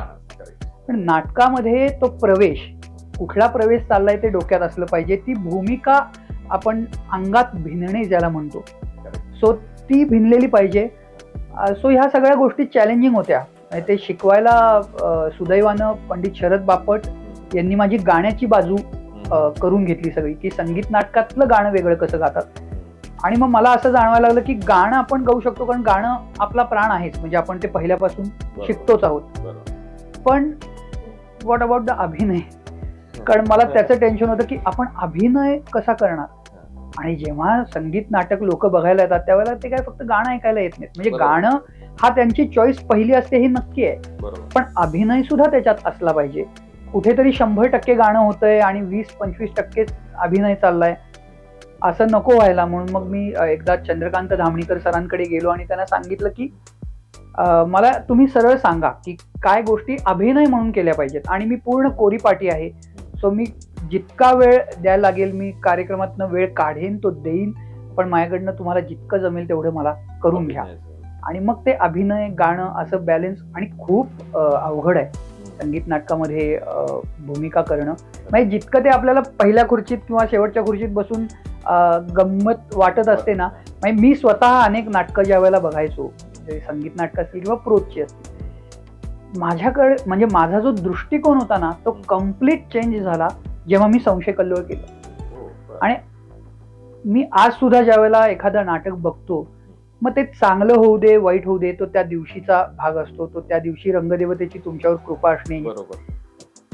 पण नाटकामध्ये तो प्रवेश, कुठला प्रवेश चाललाय ते डोक्यात असलं पाहिजे. ती भूमिका आपण अंगात भिनणे ज्याला म्हणतो, सो ती भिनलेली पाहिजे. सो ह्या सगळ्या गोष्टी चॅलेंजिंग होत्या. ते शिकवायला सुदैवानं पंडित शरद बापट यांनी माझी गाण्याची बाजू करून घेतली सगळी, की संगीत नाटकातलं गाणं वेगळं कसं गातात. आणि मग मला असं जाणवायला लागलं की गाणं आपण गाऊ शकतो कारण गाणं आपला प्राण आहेच, म्हणजे आपण ते पहिल्यापासून शिकतोच आहोत. पण व्हॉट अबाउट द अभिनय, कारण मला त्याचं टेन्शन होतं की आपण अभिनय कसा करणार. आणि जेव्हा संगीत नाटक लोक बघायला येतात त्यावेळेला ते काय फक्त गाणं ऐकायला येत नाहीत, म्हणजे गाणं हा त्यांची चॉईस पहिली असते हे नक्की आहे, पण अभिनय सुद्धा त्याच्यात असला पाहिजे. कुठेतरी 100% गाणं होतंय आणि 20-25% अभिनय चाललाय, असं नको व्हायला. म्हणून मग मी एकदा चंद्रकांत धामणीकर सरांकडे गेलो आणि त्यांना सांगितलं की मला तुम्ही सरळ सांगा की काय गोष्टी अभिनय म्हणून केल्या पाहिजेत. आणि मी पूर्ण कोरीपाटी आहे, सो मी जितका वेळ द्यायला लागेल मी कार्यक्रमातनं वेळ काढेन तो देईन, पण माझ्याकडनं तुम्हाला जितकं जमेल तेवढं मला करून घ्या. आणि मग ते अभिनय गाणं असं बॅलन्स, आणि खूप अवघड आहे संगीत नाटकामध्ये भूमिका करणं. म्हणजे जितकं ते आपल्याला पहिल्या खुर्चीत किंवा शेवटच्या खुर्चीत बसून गंमत वाटत असते ना, म्हणजे मी स्वतः अनेक नाटकं ज्या वेळेला बघायचो, म्हणजे संगीत नाटकं असतील किंवा प्रोजची असतील, माझ्याकडे म्हणजे माझा जो दृष्टिकोन होता ना तो कम्प्लीट चेंज झाला जेव्हा मी संशय कल्लोळ केलं. आणि मी आज सुद्धा ज्या वेळेला एखादं नाटक बघतो, मग ते चांगलं होऊ दे वाईट होऊ दे, तो त्या दिवशीचा भाग असतो, तो त्या दिवशी रंगदेवतेची तुमच्यावर कृपा असणे.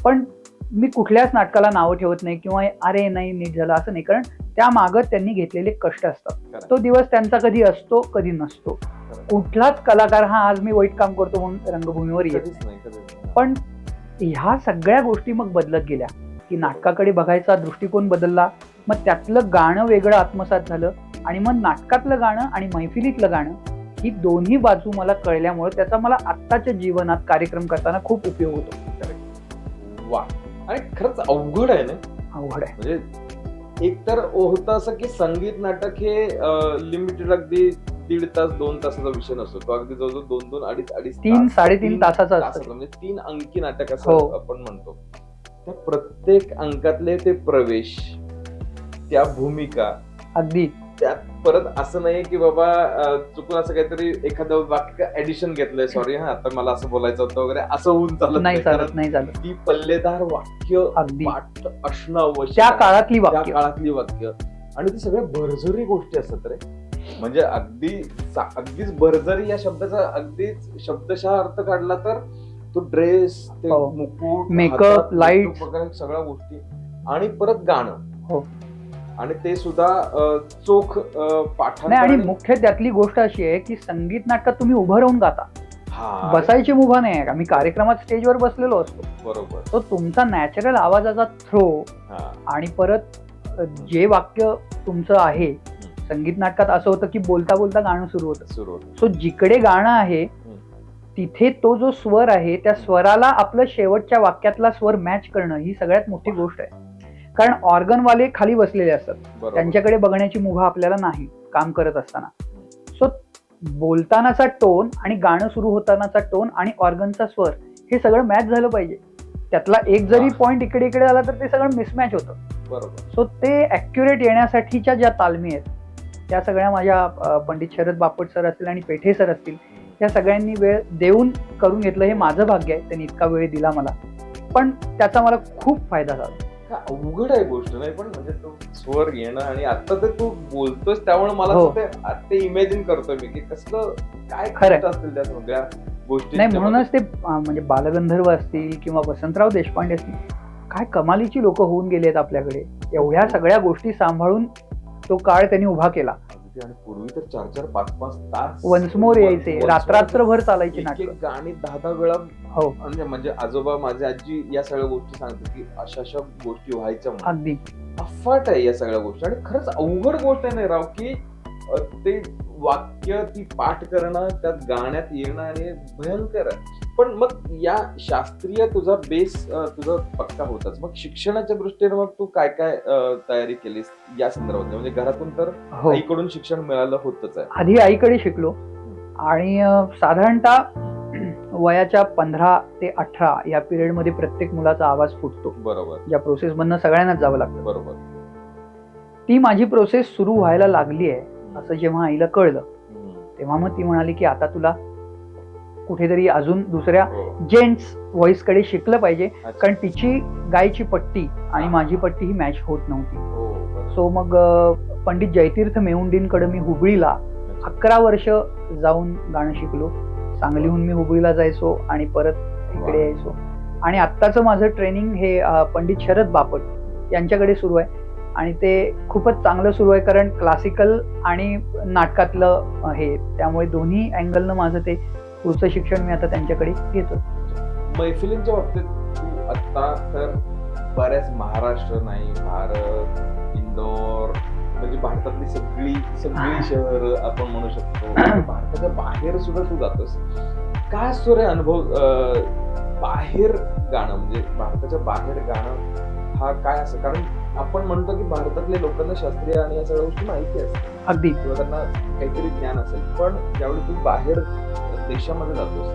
पण मी कुठल्याच नाटकाला नावं ठेवत नाही किंवा अरे नाही नीट झालं असं नाही, कारण त्या मागं त्यांनी घेतलेले कष्ट असतात. तो दिवस त्यांचा कधी असतो कधी नसतो. कुठलाच कलाकार हा आज मी वाईट काम करतो म्हणून रंगभूमीवर येत नाही. पण ह्या सगळ्या गोष्टी मग बदलत गेल्या की नाटकाकडे बघायचा दृष्टिकोन बदलला, मग त्यातलं गाणं वेगळं आत्मसात झालं आणि मग नाटकातलं गाणं आणि मैफिलीतलं गाणं ही दोन्ही बाजू मला कळल्यामुळे त्याचा मला आत्ताच्या जीवनात कार्यक्रम करताना खूप उपयोग होतो. वा, आणि खरंच अवघड आहे ना. अवघड आहे. म्हणजे एक तर होतं असं की संगीत नाटक हे लिमिटेड अगदी 1.5 तास 2 तासाचा विषय नसतो, तो अगदी जवळजवळ 2 अडीच 3-3.5 तासाचा असतो. म्हणजे 3 अंकी नाटक असं आपण म्हणतो. त्या प्रत्येक अंकातले ते प्रवेश, त्या भूमिका, अगदी त्यात परत असं नाही की बाबा चुकून असं काहीतरी एखादं वाक्य ऍडिशन घेतलंय, सॉरी हा आता मला असं बोलायचं होतं वगैरे, असं होऊन चालत नाही. ती पल्लेदार वाक्य अगदी पाठ असणं आवश्यक, त्या काळातली वाक्य आणि ते सगळ्या भरजरी गोष्टी असतात रे. म्हणजे अगदीच भरजरी या शब्दाचा अगदीच शब्दशः अर्थ काढला तर तो ड्रेस, ते मुकुट, मेकअप, लाईट वगैरे सगळ्या गोष्टी, आणि परत गाणं, आणि ते सुद्धा चोख पाठ. आणि मुख्य त्यातली गोष्ट अशी आहे की संगीत नाटकात तुम्ही उभं राहून गाता, बसायची मुभा नाही आहे. आम्ही कार्यक्रमात स्टेजवर बसलेलो असतो, बरोबर. तो तुमचा नॅचरल आवाजाचा थ्रो आणि परत जे वाक्य तुमचं आहे. संगीत नाटकात असं होतं की बोलता बोलता गाणं सुरू होतं. सो जिकडे गाणं आहे तिथे तो जो स्वर आहे त्या स्वराला आपलं शेवटच्या वाक्यातला स्वर मॅच करणं ही सगळ्यात मोठी गोष्ट आहे. कारण ऑर्गनवाले खाली बसलेले असतात, त्यांच्याकडे बघण्याची मुभा आपल्याला नाही काम करत असताना. सो बोलतानाचा टोन आणि गाणं सुरू होतानाचा टोन आणि ऑर्गनचा स्वर हे सगळं मॅच झालं पाहिजे. त्यातला एक जरी पॉइंट इकडे इकडे आला तर ते सगळं मिसमॅच होतं. बरोबर. सो ते ऍक्युरेट येण्यासाठीच्या ज्या तालमी आहेत त्या सगळ्या माझ्या पंडित शरद बापट सर असतील आणि पेठे सर असतील, या सगळ्यांनी वेळ देऊन करून घेतलं. हे माझं भाग्य आहे, त्यांनी इतका वेळ दिला मला, पण त्याचा मला खूप फायदा झाला. अवघड आहे गोष्ट नाही, पण म्हणजे तो स्वर येणं, आणि आता तर तू बोलतोस त्यामुळे मला ते इमॅजिन करतोय मी की कसलं काय खरं असतील त्या सगळ्या गोष्टी. नाही, म्हणूनच ते म्हणजे बालगंधर्व असतील किंवा वसंतराव देशपांडे असतील, काय कमालीची लोक होऊन गेली आहेत आपल्याकडे. एवढ्या सगळ्या गोष्टी सांभाळून तो काळ त्यांनी उभा केला. आणि पूर्वी तर 4-4, 5-5 तास वन्स मोर यायचे, रात्रभर चालायची नाटक, गाणी 10-10 वेळा. म्हणजे आजोबा, माझी आजी या सगळ्या गोष्टी सांगतात की अशा गोष्टी व्हायच्या. अगदी अफाट आहे या सगळ्या गोष्टी, आणि खरंच अवघड गोष्ट आहे नाही राव की ते वाक्य, ती पाठ करणं, त्यात गाण्यात येणं, आणि भयंकर आहे. पण मग या शास्त्रीय तुझा बेस तुझा पक्का होताच, मग शिक्षणाच्या दृष्टीने मग तू काय काय तयारी केलीस या संदर्भात? म्हणजे घरातून तर आईकडून शिक्षण मिळालं होतच आहे. आधी आईकडे शिकलो, आणि साधारणतः वयाच्या 15 ते 18 या पिरियड मध्ये प्रत्येक मुलाचा आवाज फुटतो. बरोबर. ज्या प्रोसेस मधनं सगळ्यांनाच जावं लागतं. बरोबर. ती माझी प्रोसेस सुरू व्हायला लागली आहे असं जेव्हा आईला कळलं, तेव्हा मग ती म्हणाली की आता तुला कुठेतरी अजून दुसऱ्या जेंट्स व्हॉइस कडे शिकलं पाहिजे, कारण तिची गायची पट्टी आणि माझी पट्टी ही मॅच होत नव्हती. सो मग पंडित जयतीर्थ मेवुंडींकडे मी हुबळीला 11 वर्ष जाऊन गाणं शिकलो. सांगलीहून मी हुबळीला जायचो आणि परत इकडे यायचो. आणि आत्ताचं माझं ट्रेनिंग हे पंडित शरद बापट यांच्याकडे सुरू आहे, आणि ते खूपच चांगलं सुरू आहे, कारण क्लासिकल आणि नाटकातलं हे, त्यामुळे दोन्ही अँगलनं माझं ते पुढचं शिक्षण मी आता त्यांच्याकडे घेतो. मैफिलींच्या बाबतीत तू आता तर बऱ्याच महाराष्ट्र नाही, भारत, इंदोर, म्हणजे भारतातली सगळी शहर आपण म्हणू शकतो, भारताच्या बाहेर सुद्धा तू जातोस. काय असतो रे अनुभव बाहेर गाणं, म्हणजे भारताच्या बाहेर गाणं हा काय असं? कारण आपण म्हणतो की भारतातल्या लोकांना शास्त्रीय आणि या सगळ्या गोष्टी माहिती असतात अगदी, किंवा त्यांना काहीतरी ज्ञान असेल, पण ज्यावेळी तू बाहेर देशामध्ये जातोस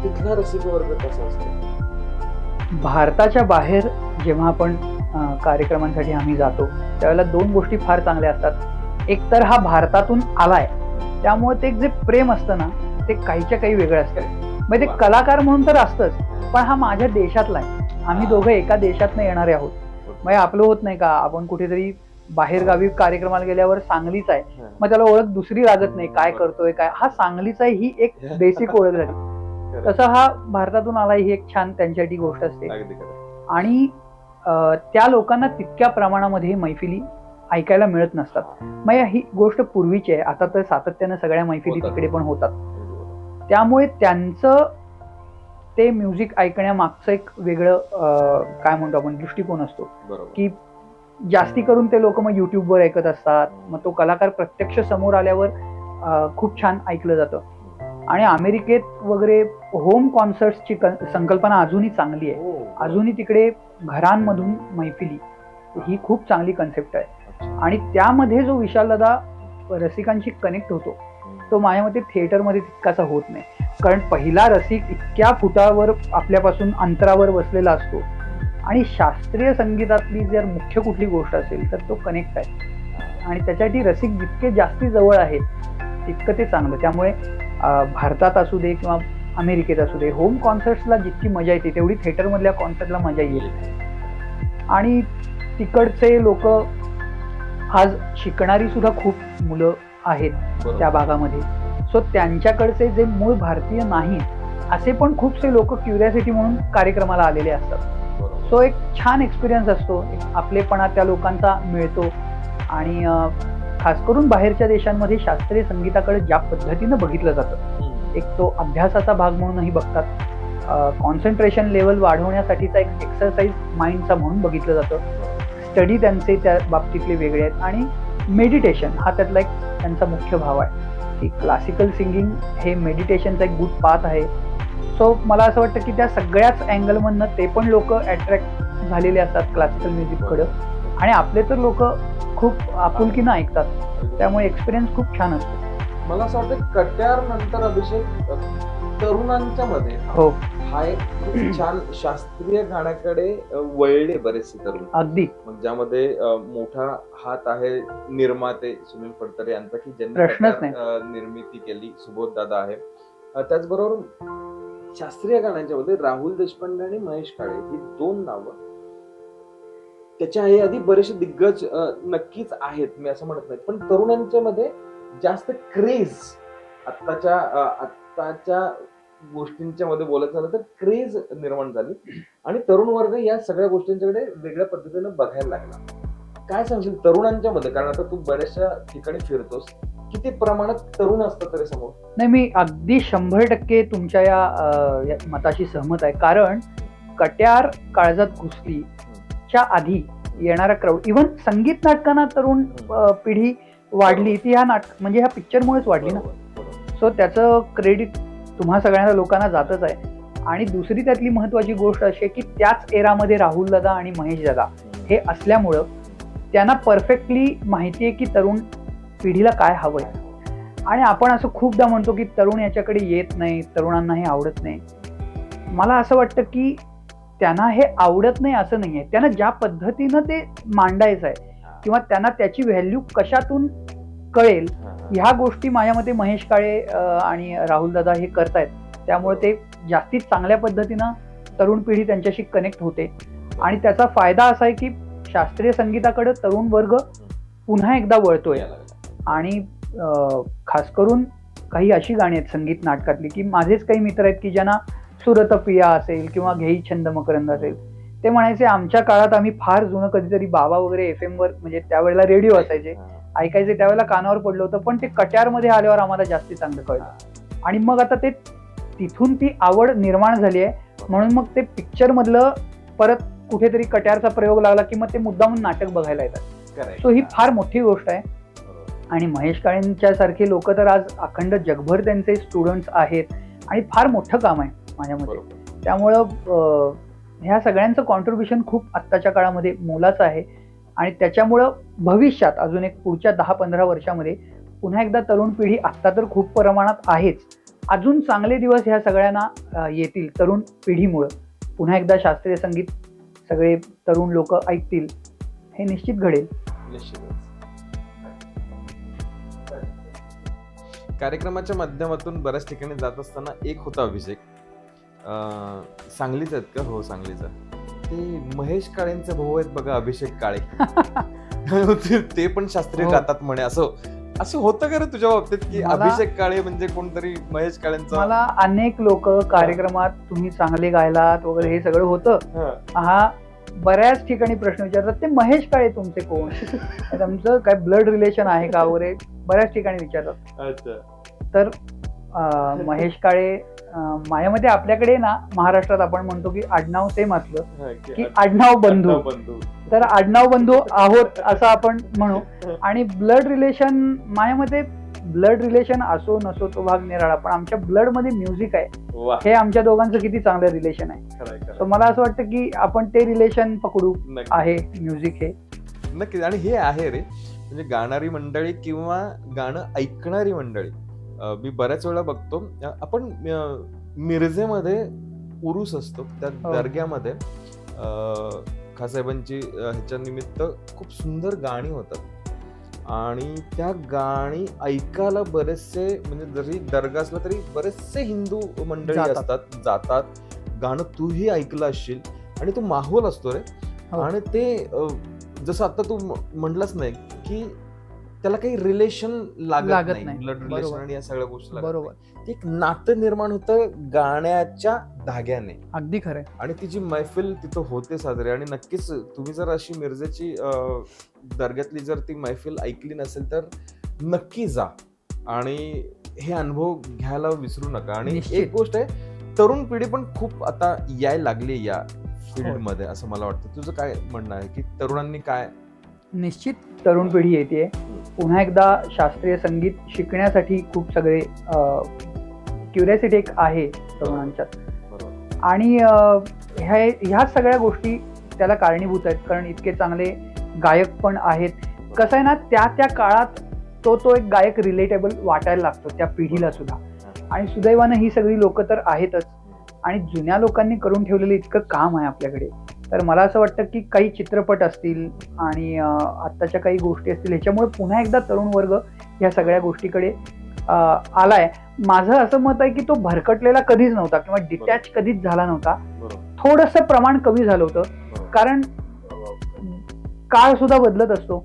तिथला रसिक वर्ग कसा असतो? भारताच्या बाहेर जेव्हा आपण कार्यक्रमांसाठी आम्ही जातो त्यावेळेला दोन गोष्टी फार चांगल्या असतात. एक तर हा भारतातून आलाय त्यामुळे ते जे प्रेम असतं ना ते काहीच्या काही वेगळं असतं. म्हणजे ते कलाकार म्हणून तर असतंच, पण हा माझ्या देशातला आहे, आम्ही दोघं एका देशातनं येणारे आहोत. म्हणजे आपलं होत नाही का, आपण कुठेतरी बाहेर गावी कार्यक्रमाला गेल्यावर सांगलीच आहे, मग त्याला ओळख दुसरी लागत नाही, काय करतोय काय, हा सांगलीचा आहे ही एक बेसिक ओळख झाली. तसं हा भारतातून आला ही एक छान त्यांच्यासाठी गोष्ट असते. आणि त्या लोकांना तितक्या प्रमाणामध्ये मैफिली ऐकायला मिळत नसतात. मग ही गोष्ट पूर्वीची आहे, आता तर सातत्यानं सगळ्या मैफिली तिकडे पण होतात. त्यामुळे त्यांचं ते म्युझिक ऐकण्यामागचं एक वेगळं काय म्हणतो आपण दृष्टिकोन असतो की जास्ती करून ते लोक मग युट्यूबवर ऐकत असतात. मग तो कलाकार प्रत्यक्ष समोर आल्यावर खूप छान ऐकलं जातं. आणि अमेरिकेत वगैरे होम कॉन्सर्ट्सची संकल्पना अजूनही चांगली आहे. अजूनही तिकडे घरांमधून मैफिली ही खूप चांगली कन्सेप्ट आहे. आणि त्यामध्ये जो विशालदादा रसिकांशी कनेक्ट होतो तो माझ्या मते थिएटरमध्ये तितकासा होत नाही. कारण पहिला रसिक इतक्या फुटावर आपल्यापासून अंतरावर बसलेला असतो आणि शास्त्रीय संगीतातली जर मुख्य कुठली गोष्ट असेल तर तो कनेक्ट आहे. आणि त्याच्यासाठी रसिक जितके जास्ती जवळ आहेत तितकं ते चांगलं. त्यामुळे भारतात असू दे किंवा अमेरिकेत असू दे, होम कॉन्सर्ट्सला जितकी मजा येते तेवढी थिएटरमधल्या कॉन्सर्टला मजा येईल. आणि तिकडचे लोक आज शिकणारी सुद्धा खूप मुलं आहेत त्या भागामध्ये. सो त्यांच्याकडचे जे मूळ भारतीय नाहीत असे पण खूपसे लोक क्युरिओसिटी म्हणून कार्यक्रमाला आलेले असतात. सो एक छान एक्सपिरियन्स असतो, आपलेपणा त्या लोकांचा मिळतो. आणि खास करून बाहेरच्या देशांमध्ये शास्त्रीय संगीताकडे ज्या पद्धतीनं बघितलं जातं, एक तो अभ्यासाचा भाग म्हणूनही बघतात, कॉन्सन्ट्रेशन लेवल वाढवण्यासाठीचा एक एक्सरसाइज माइंडचा म्हणून बघितलं जातं. स्टडी त्यांचे त्या बाबतीतले वेगळे आहेत. आणि मेडिटेशन हा त्यातला एक त्यांचा मुख्य भाव आहे की क्लासिकल सिंगिंग हे मेडिटेशनचा एक गुड पाथ आहे. सो मला असं वाटतं की त्या सगळ्याच अँगलमधनं ते पण लोक अट्रॅक्ट झालेले असतात क्लासिकल म्युझिककडं. आणि आपले तर लोक खूप आपुलकीनं ऐकतात, त्यामुळे एक्सपिरियन्स खूप छान असतो. मला असं वाटतं कट्यार नंतर अभिषेक तरुणांच्या मध्ये हा एक खूप छान शास्त्रीय गाण्याकडे वळले बरेचसे तरुण. अगदी. मग ज्यामध्ये मोठा हात आहे निर्माते सुनील फडतरे यांचा की ज्यांनी निर्मिती केली, सुबोध दादा आहे. त्याचबरोबर शास्त्रीय गाण्याच्या मध्ये राहुल देशपांडे आणि महेश काळे ही दोन नावं, त्याच्या आधी बरेचसे दिग्गज नक्कीच आहेत, मी असं म्हणत नाही, पण तरुणांच्या मध्ये जास्त क्रेज आत्ताच्या गोष्टींच्या मध्ये बोलायचं झालं तर क्रेज निर्माण झाली आणि तरुण वर्ग या सगळ्या गोष्टींच्याकडे वेगळ्या पद्धतीने बघायला लागला. काय सांगशील तरुणांच्या मध्ये, कारण आता तू बऱ्याचशा ठिकाणी फिरतोस, किती प्रमाणात तरुण असतात तरी समोर? नाही, मी अगदी 100% तुमच्या या मताशी सहमत आहे. कारण कट्यार काळजात घुसलीच्या आधी येणारा क्राऊड, इव्हन संगीत नाटकांना तरुण पिढी वाढली ती ह्या म्हणजे ह्या पिक्चरमुळेच वाढली ना. सो त्याचं क्रेडिट तुम्हा सगळ्यांना लोकांना जातच आहे. आणि दुसरी त्यातली महत्वाची गोष्ट अशी आहे की त्याच एरामध्ये राहुल दादा आणि महेश दादा हे असल्यामुळं त्यांना परफेक्टली माहिती आहे की तरुण पिढीला काय हवंय. आणि आपण असं खूपदा म्हणतो की तरुण याच्याकडे येत नाही, तरुणांना हे आवडत नाही. मला असं वाटतं की त्यांना हे आवडत नाही असं नाहीये, त्यांना ज्या पद्धतीनं ते मांडायचं आहे किंवा त्यांना त्याची व्हॅल्यू कशातून कळेल ह्या गोष्टी माझ्या मते महेश काळे आणि राहुल दादा हे करतायत. त्यामुळे ते जास्तीत चांगल्या पद्धतीनं तरुण पिढी त्यांच्याशी कनेक्ट होते. आणि त्याचा फायदा असा आहे की शास्त्रीय संगीताकडे तरुण वर्ग पुन्हा एकदा वळतोय. आणि खास करून काही अशी गाणी आहेत संगीत नाटकातली की माझेच काही मित्र आहेत की ज्यांना सुरत पिया असेल किंवा घेई छंद मकरंद असेल, ते म्हणायचे आमच्या काळात आम्ही फार जुनं कधीतरी बाबा वगैरे FM वर म्हणजे त्यावेळेला रेडिओ असायचे ऐकायचे, त्यावेळेला कानावर पडलं होतं, पण ते कट्यारमध्ये आल्यावर आम्हाला जास्ती चांगलं कळलं. आणि मग आता ते तिथून ती आवड निर्माण झाली आहे. म्हणून मग ते पिक्चर मधलं परत कुठेतरी कट्यारचा प्रयोग लागला की मग ते मुद्दामून नाटक बघायला येतात. सो ही फार मोठी गोष्ट आहे. आणि महेश काळेंच्या सारखे लोक तर आज अखंड जगभर त्यांचे स्टुडंट्स आहेत आणि फार मोठं काम आहे माझ्या मते. त्यामुळं ह्या सगळ्यांचं कॉन्ट्रीब्युशन खूप आत्ताच्या काळामध्ये मोलाचं आहे. आणि त्याच्यामुळं भविष्यात अजून एक पुढच्या 10-15 वर्षामध्ये पुन्हा एकदा तरुण पिढी, आत्ता तर खूप प्रमाणात आहेच, अजून चांगले दिवस ह्या सगळ्यांना येतील तरुण पिढीमुळं. पुन्हा एकदा शास्त्रीय संगीत सगळे तरुण लोक ऐकतील हे निश्चित घडेल. कार्यक्रमाच्या माध्यमातून बऱ्याच ठिकाणी जात असताना एक होता अभिषेक, सांगलीच आहेत का? हो सांगलीचा. ते महेश काळेंचे भाऊ आहेत बघा, अभिषेक काळे. ते पण शास्त्रीय गातात म्हणे. असं होतं का रे तुझ्या बाबतीत की अभिषेक काळे म्हणजे कोणतरी महेश काळेंचा? मला अनेक लोक कार्यक्रमात तुम्ही चांगले गायलात वगैरे हे सगळं होतं. हा बऱ्याच ठिकाणी प्रश्न विचारतात, ते महेश काळे तुमचे कोण, तुमचं काय ब्लड रिलेशन आहे का वगैरे बऱ्याच ठिकाणी विचारतात. तर महेश काळे माझ्यामध्ये आपल्याकडे ना महाराष्ट्रात आपण म्हणतो की आडनाव सेम असलं की आडनाव बंधू, तर आडनाव बंधू आहोत असं आपण म्हणू. आणि ब्लड रिलेशन, माझ्यामध्ये ब्लड रिलेशन असो नसो तो भाग निराळा, पण आमच्या ब्लड मध्ये म्युझिक आहे, हे आमच्या दोघांचं किती चांगलं रिलेशन आहे. तर मला असं वाटतं की आपण ते रिलेशन पकडू, आहे म्युझिक हे नक्कीच. आणि हे आहे रे, म्हणजे गाणारी मंडळी किंवा गाणं ऐकणारी मंडळी, मी बऱ्याच वेळा बघतो, आपण मिरजेमध्ये उरूस असतो, त्या दर्ग्यामध्ये खासाहेबांची ह्याच्या निमित्त खूप सुंदर गाणी होतात आणि त्या गाणी ऐकायला बरेचसे, म्हणजे जरी दर्गा असला तरी बरेचसे हिंदू मंडळी असतात, जातात. गाणं तूही ऐकलं असशील आणि तो माहोल असतो रे. आणि ते जसं आता तू म्हणलास नाही की त्याला काही रिलेशन लागत नाही, ब्लड रिलेशन आणि या सगळ्या गोष्टी, बरोबर, एक नातं निर्माण होतं गाण्याच्या धाग्याने. अगदी खरं. आणि तिची मैफिल तिथं होते साजरी. आणि नक्कीच तुम्ही जर अशी मिरजेची दर्ग्यातली जर ती मैफिल ऐकली नसेल तर नक्की जा आणि हे अनुभव घ्यायला विसरू नका. आणि एक गोष्ट आहे, तरुण पिढी पण खूप आता यायला लागली या फील्ड मध्ये, असं मला वाटतं. तुझं काय म्हणणं आहे की तरुणांनी काय? निश्चित तरुण पिढी येते पुन्हा एकदा शास्त्रीय संगीत शिकण्यासाठी. खूप सगळे क्युरियोसिटी एक आहे तरुणांच्यात, आणि ह्या सगळ्या गोष्टी त्याला कारणीभूत आहेत, कारण इतके चांगले गायक पण आहेत. कसं आहे ना, त्या काळात तो एक गायक रिलेटेबल वाटायला लागतो त्या पिढीला सुद्धा. आणि सुदैवानं ही सगळी लोक तर आहेतच, आणि जुन्या लोकांनी करून ठेवलेलं इतकं काम आहे आपल्याकडे. तर मला असं वाटतं की काही चित्रपट असतील आणि आत्ताच्या काही गोष्टी असतील, ह्याच्यामुळे पुन्हा एकदा तरुण वर्ग ह्या सगळ्या गोष्टीकडे आलाय. माझं असं मत आहे की तो भरकटलेला कधीच नव्हता किंवा डिटॅच कधीच झाला नव्हता. थोडंसं प्रमाण कमी झालं होतं, कारण काळ सुद्धा बदलत असतो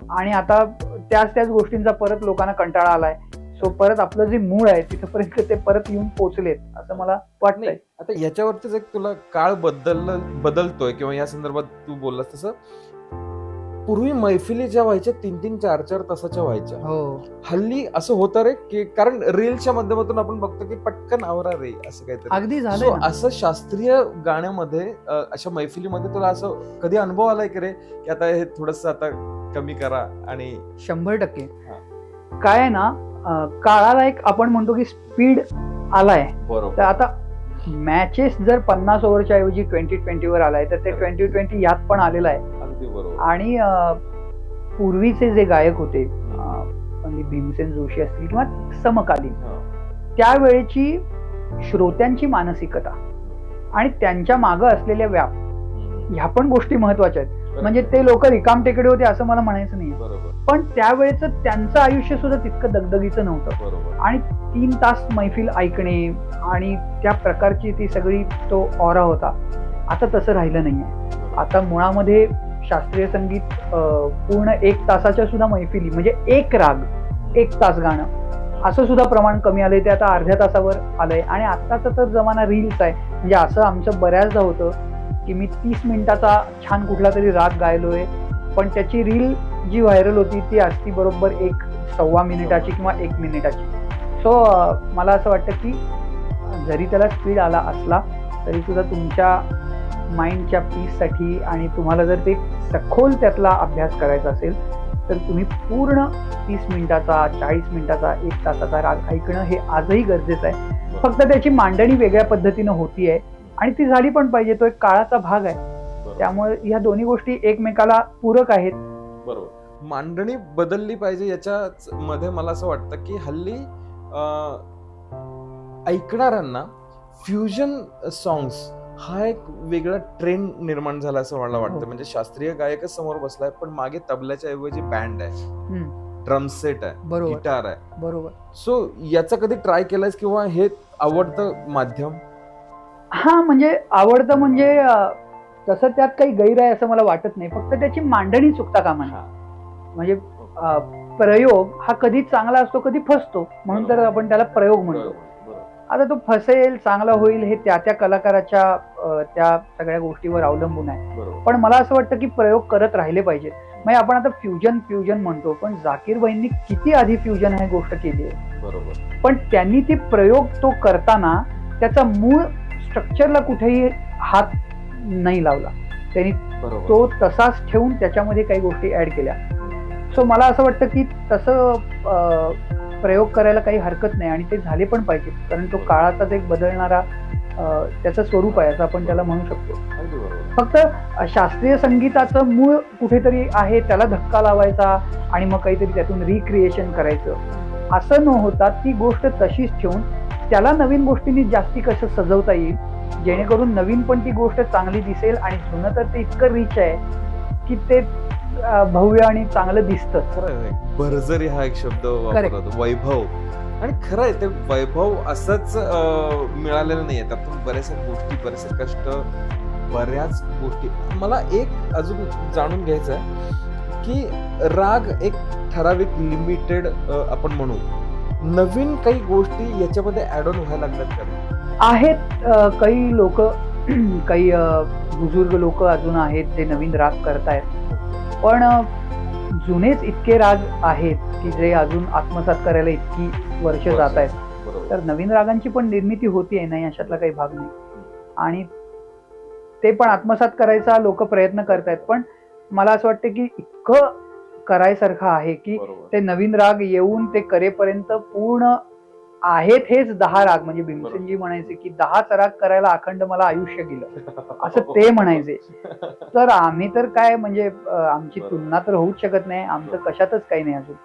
आणि आता त्याच गोष्टींचा परत लोकांना कंटाळा आलाय. सो परत आपलं जे मूळ आहे तिथपर्यंत ते परत येऊन पोहोचलेत असं मला वाटतंय. आता याच्यावरतीच एक तुला काळ बदलतोय किंवा या संदर्भात तू बोललास तसं, पूर्वी मैफिली ज्या व्हायच्या 3-3, 4-4 तासाच्या व्हायच्या, हल्ली असं होतं रे की, कारण रील्सच्या माध्यमातून आपण बघतो की पटकन आवरा रे असं काहीतरी अगदी झालं. असं शास्त्रीय गाण्यामध्ये अशा मैफिलीमध्ये तुला असं कधी अनुभव आलाय की रे की आता हे थोडस आता कमी करा? आणि 100% काय आहे ना, काळाला एक आपण म्हणतो की स्पीड आलाय. बरोबर. तर आता मॅचेस जर 50 ओव्हरच्या ऐवजी 20-20 वर आलाय, तर ते 20-20 यात पण आलेलं आहे. अगदी बरोबर. आणि पूर्वीचे जे गायक होते, पंडित भीमसेन जोशी असतील किंवा समकालीन, त्यावेळेची श्रोत्यांची मानसिकता आणि त्यांच्या मागं असलेल्या व्याप, ह्या पण गोष्टी महत्वाच्या आहेत. म्हणजे ते लोक रिकाम टेकडे होते असं मला म्हणायचं नाही, पण त्यावेळेचं त्यांचं आयुष्य सुद्धा तितकं दगदगीचं नव्हतं. आणि 3 तास मैफिल ऐकणे आणि त्या प्रकारची ती सगळी तो ऑरा होता. आता तसं राहिलं नाहीये. आता मुळामध्ये शास्त्रीय संगीत पूर्ण 1 तासाच्या सुद्धा मैफिली, म्हणजे एक राग 1 तास गाणं असं सुद्धा प्रमाण कमी आलंय. ते आता अर्ध्या तासावर आलंय. आणि आत्ताचा तर जमाना रील्स आहे. म्हणजे असं आमचं बऱ्याचदा होतं की मी 30 मिनिटाचा छान कुठला तरी राग गायलोय, पण त्याची रील जी व्हायरल होती ती असती बरोबर 1-1.25 मिनिटाची किंवा 1 मिनिटाची. सो मला असं वाटतं की जरी त्याला स्पीड आला असला तरी सुद्धा तुमच्या माइंडच्या पीससाठी आणि तुम्हाला जर ते सखोल त्यातला अभ्यास करायचा असेल तर तुम्ही पूर्ण 30 मिनिटाचा, 40 मिनिटाचा, 1 तासाचा राग ऐकणं हे आजही गरजेचं आहे. फक्त त्याची मांडणी वेगळ्या पद्धतीनं होतीये आणि ती झाली पण पाहिजे. तो एक काळाचा भाग आहे. त्यामुळे ह्या दोन्ही गोष्टी एकमेकाला पूरक आहेत. बरोबर. मांडणी बदलली पाहिजे. याच्या मध्ये मला असं वाटतं की हल्ली ऐकणाऱ्यांना फ्युजन सॉंग्स हा एक वेगळा ट्रेंड निर्माण झाला असं मला वाटतं. हो. म्हणजे शास्त्रीय गायकच समोर बसलाय पण मागे तबल्याच्या ऐवजी बँड आहे, हम्म, ड्रम सेट आहे, बरोबर गिटार आहे. बरोबर. सो याचा कधी ट्राय केलायस किंवा हे आवडतं माध्यम? हा म्हणजे आवडतं म्हणजे तसं त्यात काही गैर आहे असं मला वाटत नाही, फक्त त्याची मांडणी चुकता कामा नये. म्हणजे प्रयोग हा कधी चांगला असतो कधी फसतो, म्हणून तर आपण त्याला प्रयोग म्हणतो. आता तो फसेल चांगला होईल हे त्या त्या कलाकाराच्या त्या सगळ्या गोष्टीवर अवलंबून आहे. पण मला असं वाटतं की प्रयोग करत राहिले पाहिजेत. म्हणजे आपण आता फ्युजन म्हणतो, पण जाकीर भाईंनी किती आधी फ्युजन ही गोष्ट केली आहे. बरोबर. पण त्यांनी ती प्रयोग तो करताना त्याचा मूळ स्ट्रक्चरला कुठेही हात नाही लावला. त्यांनी तो तसाच ठेवून त्याच्यामध्ये काही गोष्टी ऍड केल्या. सो मला असं वाटतं की तसं प्रयोग करायला काही हरकत नाही आणि ते झाले पण पाहिजे, कारण तो काळाचाच एक बदलणारा त्याचं स्वरूप आहे असं आपण त्याला म्हणू शकतो. फक्त शास्त्रीय संगीताचं मूळ कुठेतरी आहे, त्याला धक्का लावायचा आणि मग काहीतरी त्यातून रिक्रिएशन करायचं असं न होता ती गोष्ट तशीच ठेवून त्याला नवीन गोष्टींनी जास्ती कसं सजवता येईल, जेणेकरून नवीन पण ती गोष्ट चांगली दिसेल आणि जुनं तर ते इतकं रिच आहे की ते भव्य आणि चांगलं दिसतं. भरजरी हा एक शब्द वापरतो, वैभव. आणि खरं आहे ते वैभव असंच मिळालेलं नाहीये, त्यातून बऱ्याचशा गोष्टी, बरेचसे कष्ट, बऱ्याच गोष्टी. मला एक अजून जाणून घ्यायचं आहे की राग एक ठराविक लिमिटेड आपण म्हणू, नवीन काही गोष्टी याच्यामध्ये ऍड ऑन व्हायला लागल्यात का? आहेत काही लोक, काही बुजुर्ग लोक अजून आहेत जे नवीन राग करतायत, पण जुनेच इतके राग आहेत की जे अजून आत्मसात करायला इतकी वर्ष जात आहेत. तर नवीन रागांची पण निर्मिती होतीये, नाही अशातला काही भाग नाही. आणि ते पण आत्मसात करायचा लोक प्रयत्न करतायत. पण मला असं वाटतं की इतकं करायसारखं आहे की ते नवीन राग येऊन ते करेपर्यंत पूर्ण आहेत हेच 10 राग. म्हणजे भीमसेनजी म्हणायचे की 10च राग करायला अखंड मला आयुष्य गेलं, असं ते म्हणायचे. तर आम्ही तर काय म्हणजे आमची तुलना तर होऊच शकत नाही, आमचं कशातच काही नाही अजून.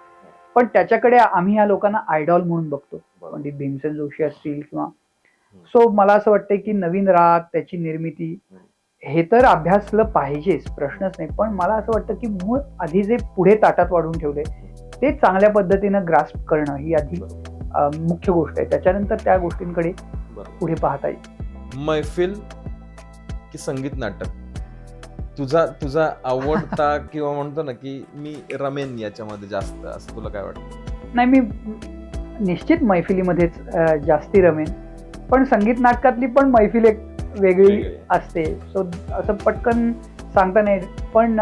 पण त्याच्याकडे आम्ही या लोकांना आयडॉल म्हणून बघतो, पंडित भीमसेन जोशी असतील किंवा. सो मला असं वाटतंय की नवीन राग, त्याची निर्मिती हे तर अभ्यासलं पाहिजेच, प्रश्नच नाही. पण मला असं वाटतं की मूळ आधी जे पुढे ताटात वाढून ठेवले ते चांगल्या पद्धतीनं ग्रास्प करणं ही आधी मुख्य गोष्ट आहे. त्याच्यानंतर त्या गोष्टींकडे पुढे पाहता येईल. मैफिल की संगीत नाटक तुझा आवडता किंवा म्हणतो ना की मी रमेन याच्यामध्ये जास्त, असं तुला काय वाटतं? नाही, मी निश्चित मैफिलीमध्येच जास्ती रमेन, पण संगीत नाटकातली पण मैफिल एक वेगळी असते. सो असं पटकन सांगता नाही, पण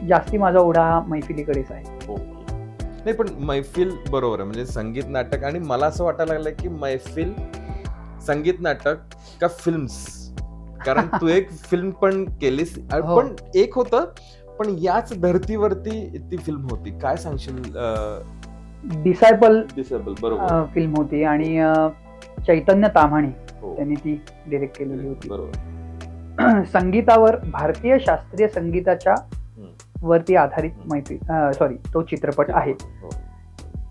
जास्ती माझा ओढा हा मैफिलीकडेच आहे. नाही पण मैफिल बरोबर आहे, म्हणजे संगीत नाटक. आणि मला असं वाटायला लागलं की मैफिल संगीत नाटक का फिल्म्स, कारण तू एक फिल्म पण केलीस. पण एक होतं, पण याच धर्तीवरती ती फिल्म होती. काय सांगशील? डिसायपल बरोबर फिल्म होती आणि चैतन्य ताम्हाणे त्यांनी ती डिरेक्ट केलेली होती. संगीतावर, भारतीय शास्त्रीय संगीताच्या वरती आधारित तो चित्रपट आहे.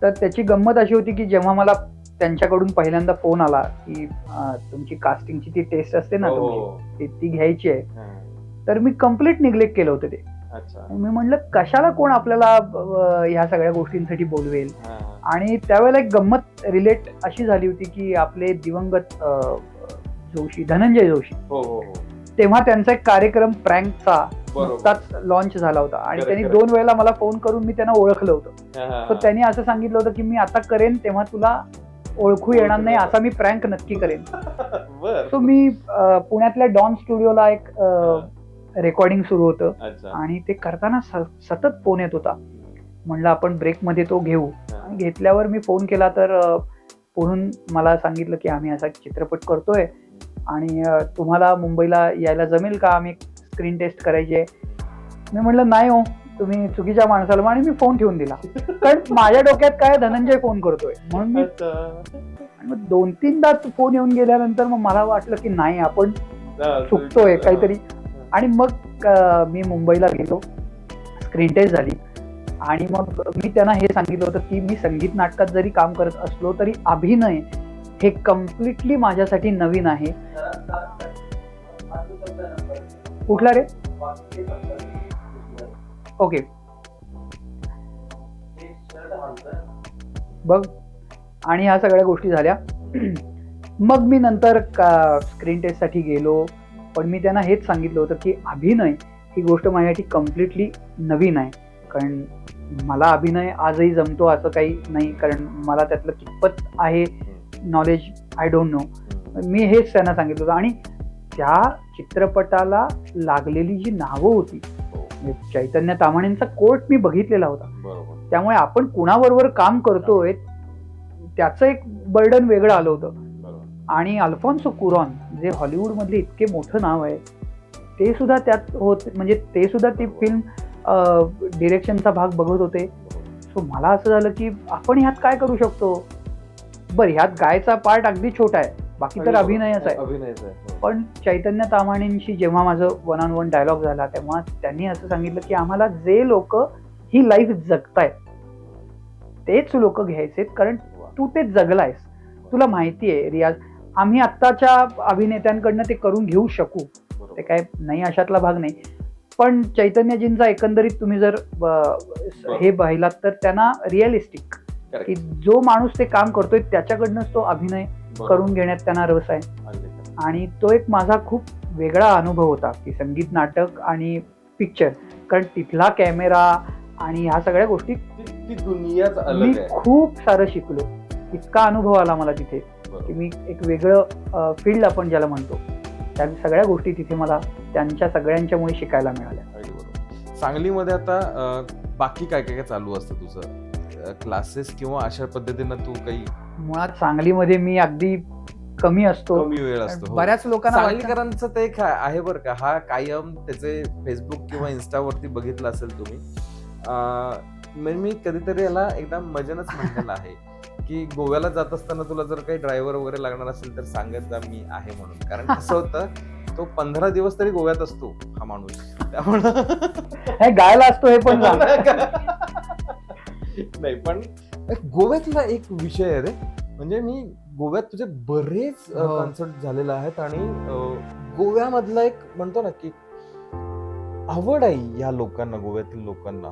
तर त्याची गंमत अशी होती की जेव्हा मला त्यांच्याकडून पहिल्यांदा फोन आला की तुमची कास्टिंगची ती टेस्ट असते ना तुमची, ती घ्यायची आहे, तर मी कम्प्लीट निग्लेक्ट केलं होतं ते. मी म्हणलं कशाला कोण आपल्याला ह्या सगळ्या गोष्टींसाठी बोलवेल. आणि त्यावेळेला एक गंमत रिलेट अशी झाली होती की आपले दिवंगत जोशी, धनंजय जोशी, तेव्हा त्यांचा एक कार्यक्रम प्रँकचा नुकताच लॉन्च झाला होता आणि त्यांनी 2 वेळेला मला फोन करून मी त्यांना ओळखलं होतं. तर त्यांनी असं सांगितलं होतं की मी आता करेन तेव्हा तुला ओळखू येणार नाही, असा मी प्रँक नक्की करेन. सो मी पुण्यातल्या डॉन स्टुडिओला एक रेकॉर्डिंग सुरू होतं आणि ते करताना सतत फोन येत होता. म्हणलं आपण ब्रेकमध्ये तो घेऊ. घेतल्यावर मी फोन केला तर पुढून मला सांगितलं की आम्ही असा चित्रपट करतोय आणि तुम्हाला मुंबईला यायला जमेल का, आम्ही स्क्रीन टेस्ट करायची आहे. मी म्हटलं नाही हो, तुम्ही चुकीच्या माणसाला. आणि मी फोन ठेवून दिला, कारण माझ्या डोक्यात काय धनंजय फोन करतोय म्हणून मी. मग 2-3दा फोन येऊन गेल्यानंतर मग मला वाटलं की नाही, आपण चुकतोय काहीतरी. आणि मग मी मुंबईला गेलो, स्क्रीन टेस्ट झाली आणि मग मी त्यांना हे सांगितलं होतं की मी संगीत नाटकात जरी काम करत असलो तरी अभिनय हे कम्प्लिटली माझ्यासाठी नवीन आहे. कुठला रे? ओके बघ. आणि ह्या सगळ्या गोष्टी झाल्या. मग मी नंतर स्क्रीन टेस्टसाठी गेलो, पण मी त्यांना हेच सांगितलं होतं की अभिनय ही गोष्ट माझ्यासाठी कम्प्लिटली नवीन आहे. कारण मला अभिनय आजही जमतो असं काही नाही, कारण मला त्यातलं कितपत आहे नॉलेज आय डोंट नो. मी हेच त्यांना सांगितलं होतं. आणि त्या चित्रपटाला लागलेली जी नावं होती, चैतन्य ताम्हाणेंचा कोट मी बघितलेला होता, त्यामुळे आपण कुणाबरोबर काम करतोय त्याचं एक बर्डन वेगळं आलं होतं. आणि अल्फॉन्सो कुरॉन जे हॉलिवूडमधले इतके मोठं नाव आहे, ते सुद्धा त्यात होते, म्हणजे ते सुद्धा ती फिल्म डिरेक्शनचा भाग बघत होते. सो मला असं झालं की आपण ह्यात काय करू शकतो. बरं, ह्यात गायचा पार्ट अगदी छोटा आहे, बाकी तर अभिनयच आहे. पण चैतन्य ताम्हाणेंशी जेव्हा माझं 1-on-1 डायलॉग झाला, तेव्हा त्यांनी असं सांगितलं की आम्हाला जे लोक ही लाईफ जगतायत तेच लोक घ्यायचेत, कारण तू ते जगलायस, तुला माहिती आहे रियाज, आम्ही आत्ताच्या अभिनेत्यांकडनं ते करून घेऊ शकू, ते काय नाही अशातला भाग नाही. पण चैतन्यजींचा एकंदरीत तुम्ही जर हे पाहिलात तर त्यांना रिअलिस्टिक, की जो माणूस ते काम करतोय त्याच्याकडनंच तो अभिनय करून घेण्यात त्यांना रस आहे. आणि तो एक माझा खूप वेगळा अनुभव होता की संगीत नाटक आणि पिक्चर, कारण तिथला कॅमेरा आणि ह्या सगळ्या गोष्टी मी खूप सारं शिकलो. इतका अनुभव आला मला तिथे की मी एक वेगळं फील्ड आपण ज्याला म्हणतो, त्या सगळ्या गोष्टी तिथे मला त्यांच्या सगळ्यांच्यामुळे शिकायला मिळाल्या. सांगलीमध्ये आता बाकी काय काय चालू असतं तुझं, क्लासेस किंवा अशा पद्धतीनं तू काही? मुळात सांगलीमध्ये मी अगदी कमी असतो, कमी वेळ असतो. बऱ्याच लोकांना सांगलीकरांचं ते एक आहे बरं का, हा कायम त्याचे फेसबुक किंवा इन्स्टावरती बघितलं असेल तुम्ही. मी कधीतरी याला एकदा मजेनच म्हटलेलं आहे की गोव्याला जात असताना तुला जर काही ड्रायव्हर वगैरे लागणार असेल तर सांगत जा, मी आहे म्हणून. कारण कसं होतं, तो 15 दिवस तरी गोव्यात असतो हा माणूस, त्यामुळे गायला असतो हे पण नाही. पण गोव्यातला एक विषय आहे रे, म्हणजे मी गोव्यात तुझे बरेच कॉन्सर्ट झालेले आहेत आणि गोव्यामधला एक म्हणतो ना की आवड आहे या लोकांना, गोव्यातील लोकांना,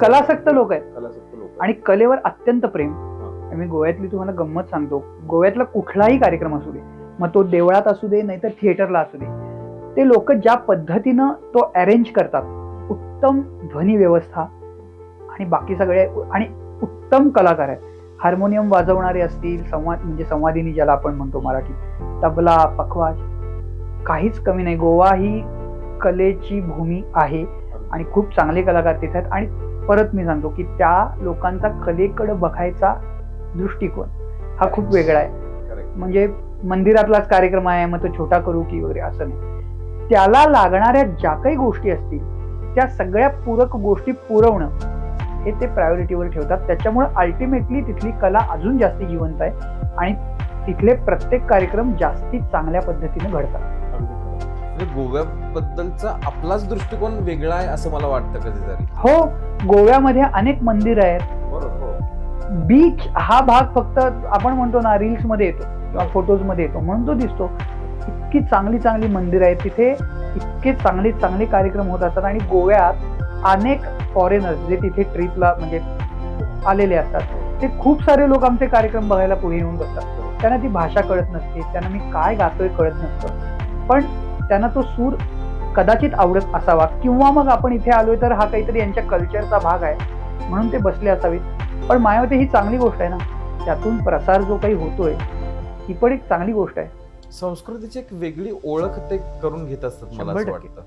कलासक्त लोक आहेत आणि कलेवर अत्यंत प्रेम. मी गोव्यातली तुम्हाला गंमत सांगतो, गोव्यातला कुठलाही कार्यक्रम असू दे, मग तो देवळात असू दे नाहीतर थिएटरला असू दे, ते लोक ज्या पद्धतीनं तो अरेंज करतात, उत्तम ध्वनी व्यवस्था आणि बाकी सगळे, आणि उत्तम कलाकार आहेत. हार्मोनियम वाजवणारे असतील, म्हणजे संवादिनी ज्याला आपण म्हणतो मराठीत, तबला, पखवाज, काहीच कमी नाही. गोवा ही कलेची भूमी आहे आणि खूप चांगले कलाकार तिथे आहेत. आणि परत मी सांगतो की त्या लोकांचा कलेकडे बघायचा दृष्टिकोन हा खूप वेगळा आहे. म्हणजे मंदिरातलाच कार्यक्रम आहे मग तो छोटा करू की वगैरे असं नाही. त्याला लागणाऱ्या ज्या काही गोष्टी असतील त्या सगळ्या पूरक गोष्टी पुरवणं हे ते प्रायोरिटीवर ठेवतात. त्याच्यामुळे अल्टिमेटली तिथली कला अजून जास्ती जिवंत आहे आणि तिथले प्रत्येक कार्यक्रम जास्ती चांगल्या पद्धतीने घडतात. गोव्याबद्दलचा आपलाच दृष्टिकोन वेगळा आहे असं मला वाटतं कधीतरी. हो, गोव्यामध्ये अनेक मंदिर आहेत. बीच हा भाग फक्त आपण म्हणतो ना रील्स मध्ये येतो किंवा फोटोज मध्ये येतो म्हणून तो दिसतो. इतकी चांगली चांगली मंदिर आहेत तिथे, इतके चांगले चांगले कार्यक्रम होत असतात. आणि गोव्यात अनेक फॉरेनर्स जे तिथे ट्रिपला म्हणजे आलेले असतात, ते खूप सारे लोक आमचे कार्यक्रम बघायला पुढे येऊन बसतात. त्यांना ती भाषा कळत नसते, त्यांना मी काय गातोय कळत नसतं, पण त्यांना तो सूर कदाचित आवडत असावा किंवा मग आपण इथे आलोय तर हा काहीतरी यांच्या कल्चरचा भाग आहे म्हणून ते बसले असावेत. पण मायावती ही चांगली गोष्ट आहे ना, त्यातून प्रसार जो काही होतोय ही पण एक चांगली गोष्ट आहे. संस्कृतीची एक वेगळी ओळख ते करून घेत असतात मला असं वाटतं.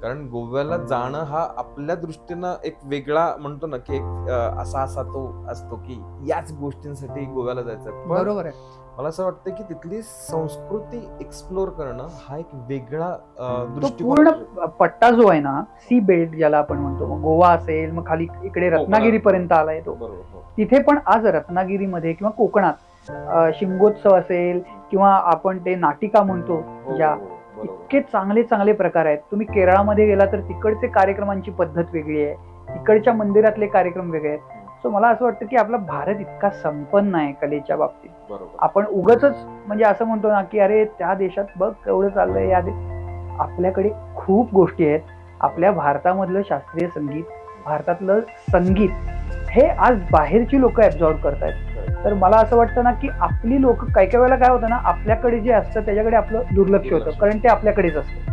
कारण गोव्याला जाणं हा आपल्या दृष्टीनं एक वेगळा म्हणतो ना की एक असा तो असतो की याच गोष्टींसाठी गोव्याला जायचं. बरोबर आहे. मला असं वाटतं की तिथली संस्कृती एक्सप्लोर करणं हा एक वेगळा दृष्टिकोन. पूर्ण पट्टा जो आहे ना, सी बेल्ट ज्याला आपण म्हणतो, मग गोवा असेल, मग खाली इकडे रत्नागिरी पर्यंत आलाय तो. तिथे पण आज रत्नागिरीमध्ये किंवा कोकणात शिमगोत्सव असेल किंवा आपण ते नाटिका म्हणतो, ज्या इतके चांगले चांगले प्रकार आहेत. तुम्ही केरळामध्ये गेला तर तिकडचे कार्यक्रमांची पद्धत वेगळी आहे, तिकडच्या मंदिरातले कार्यक्रम वेगळे आहेत. सो मला असं वाटतं की आपला भारत इतका संपन्न आहे कलेच्या बाबतीत. आपण उगाचच म्हणजे असं म्हणतो ना की अरे त्या देशात बघ एवढं चाललंय, आपल्याकडे खूप गोष्टी आहेत. आपल्या भारतामधलं शास्त्रीय संगीत, भारतातलं संगीत हे आज बाहेरची लोक ऍब्झॉर्ब करतायत. तर मला असं वाटतं ना की आपली लोक काही काही वेळेला काय होतं ना, आपल्याकडे जे असतं त्याच्याकडे आपलं दुर्लक्ष होतं, कारण ते आपल्याकडेच असतं.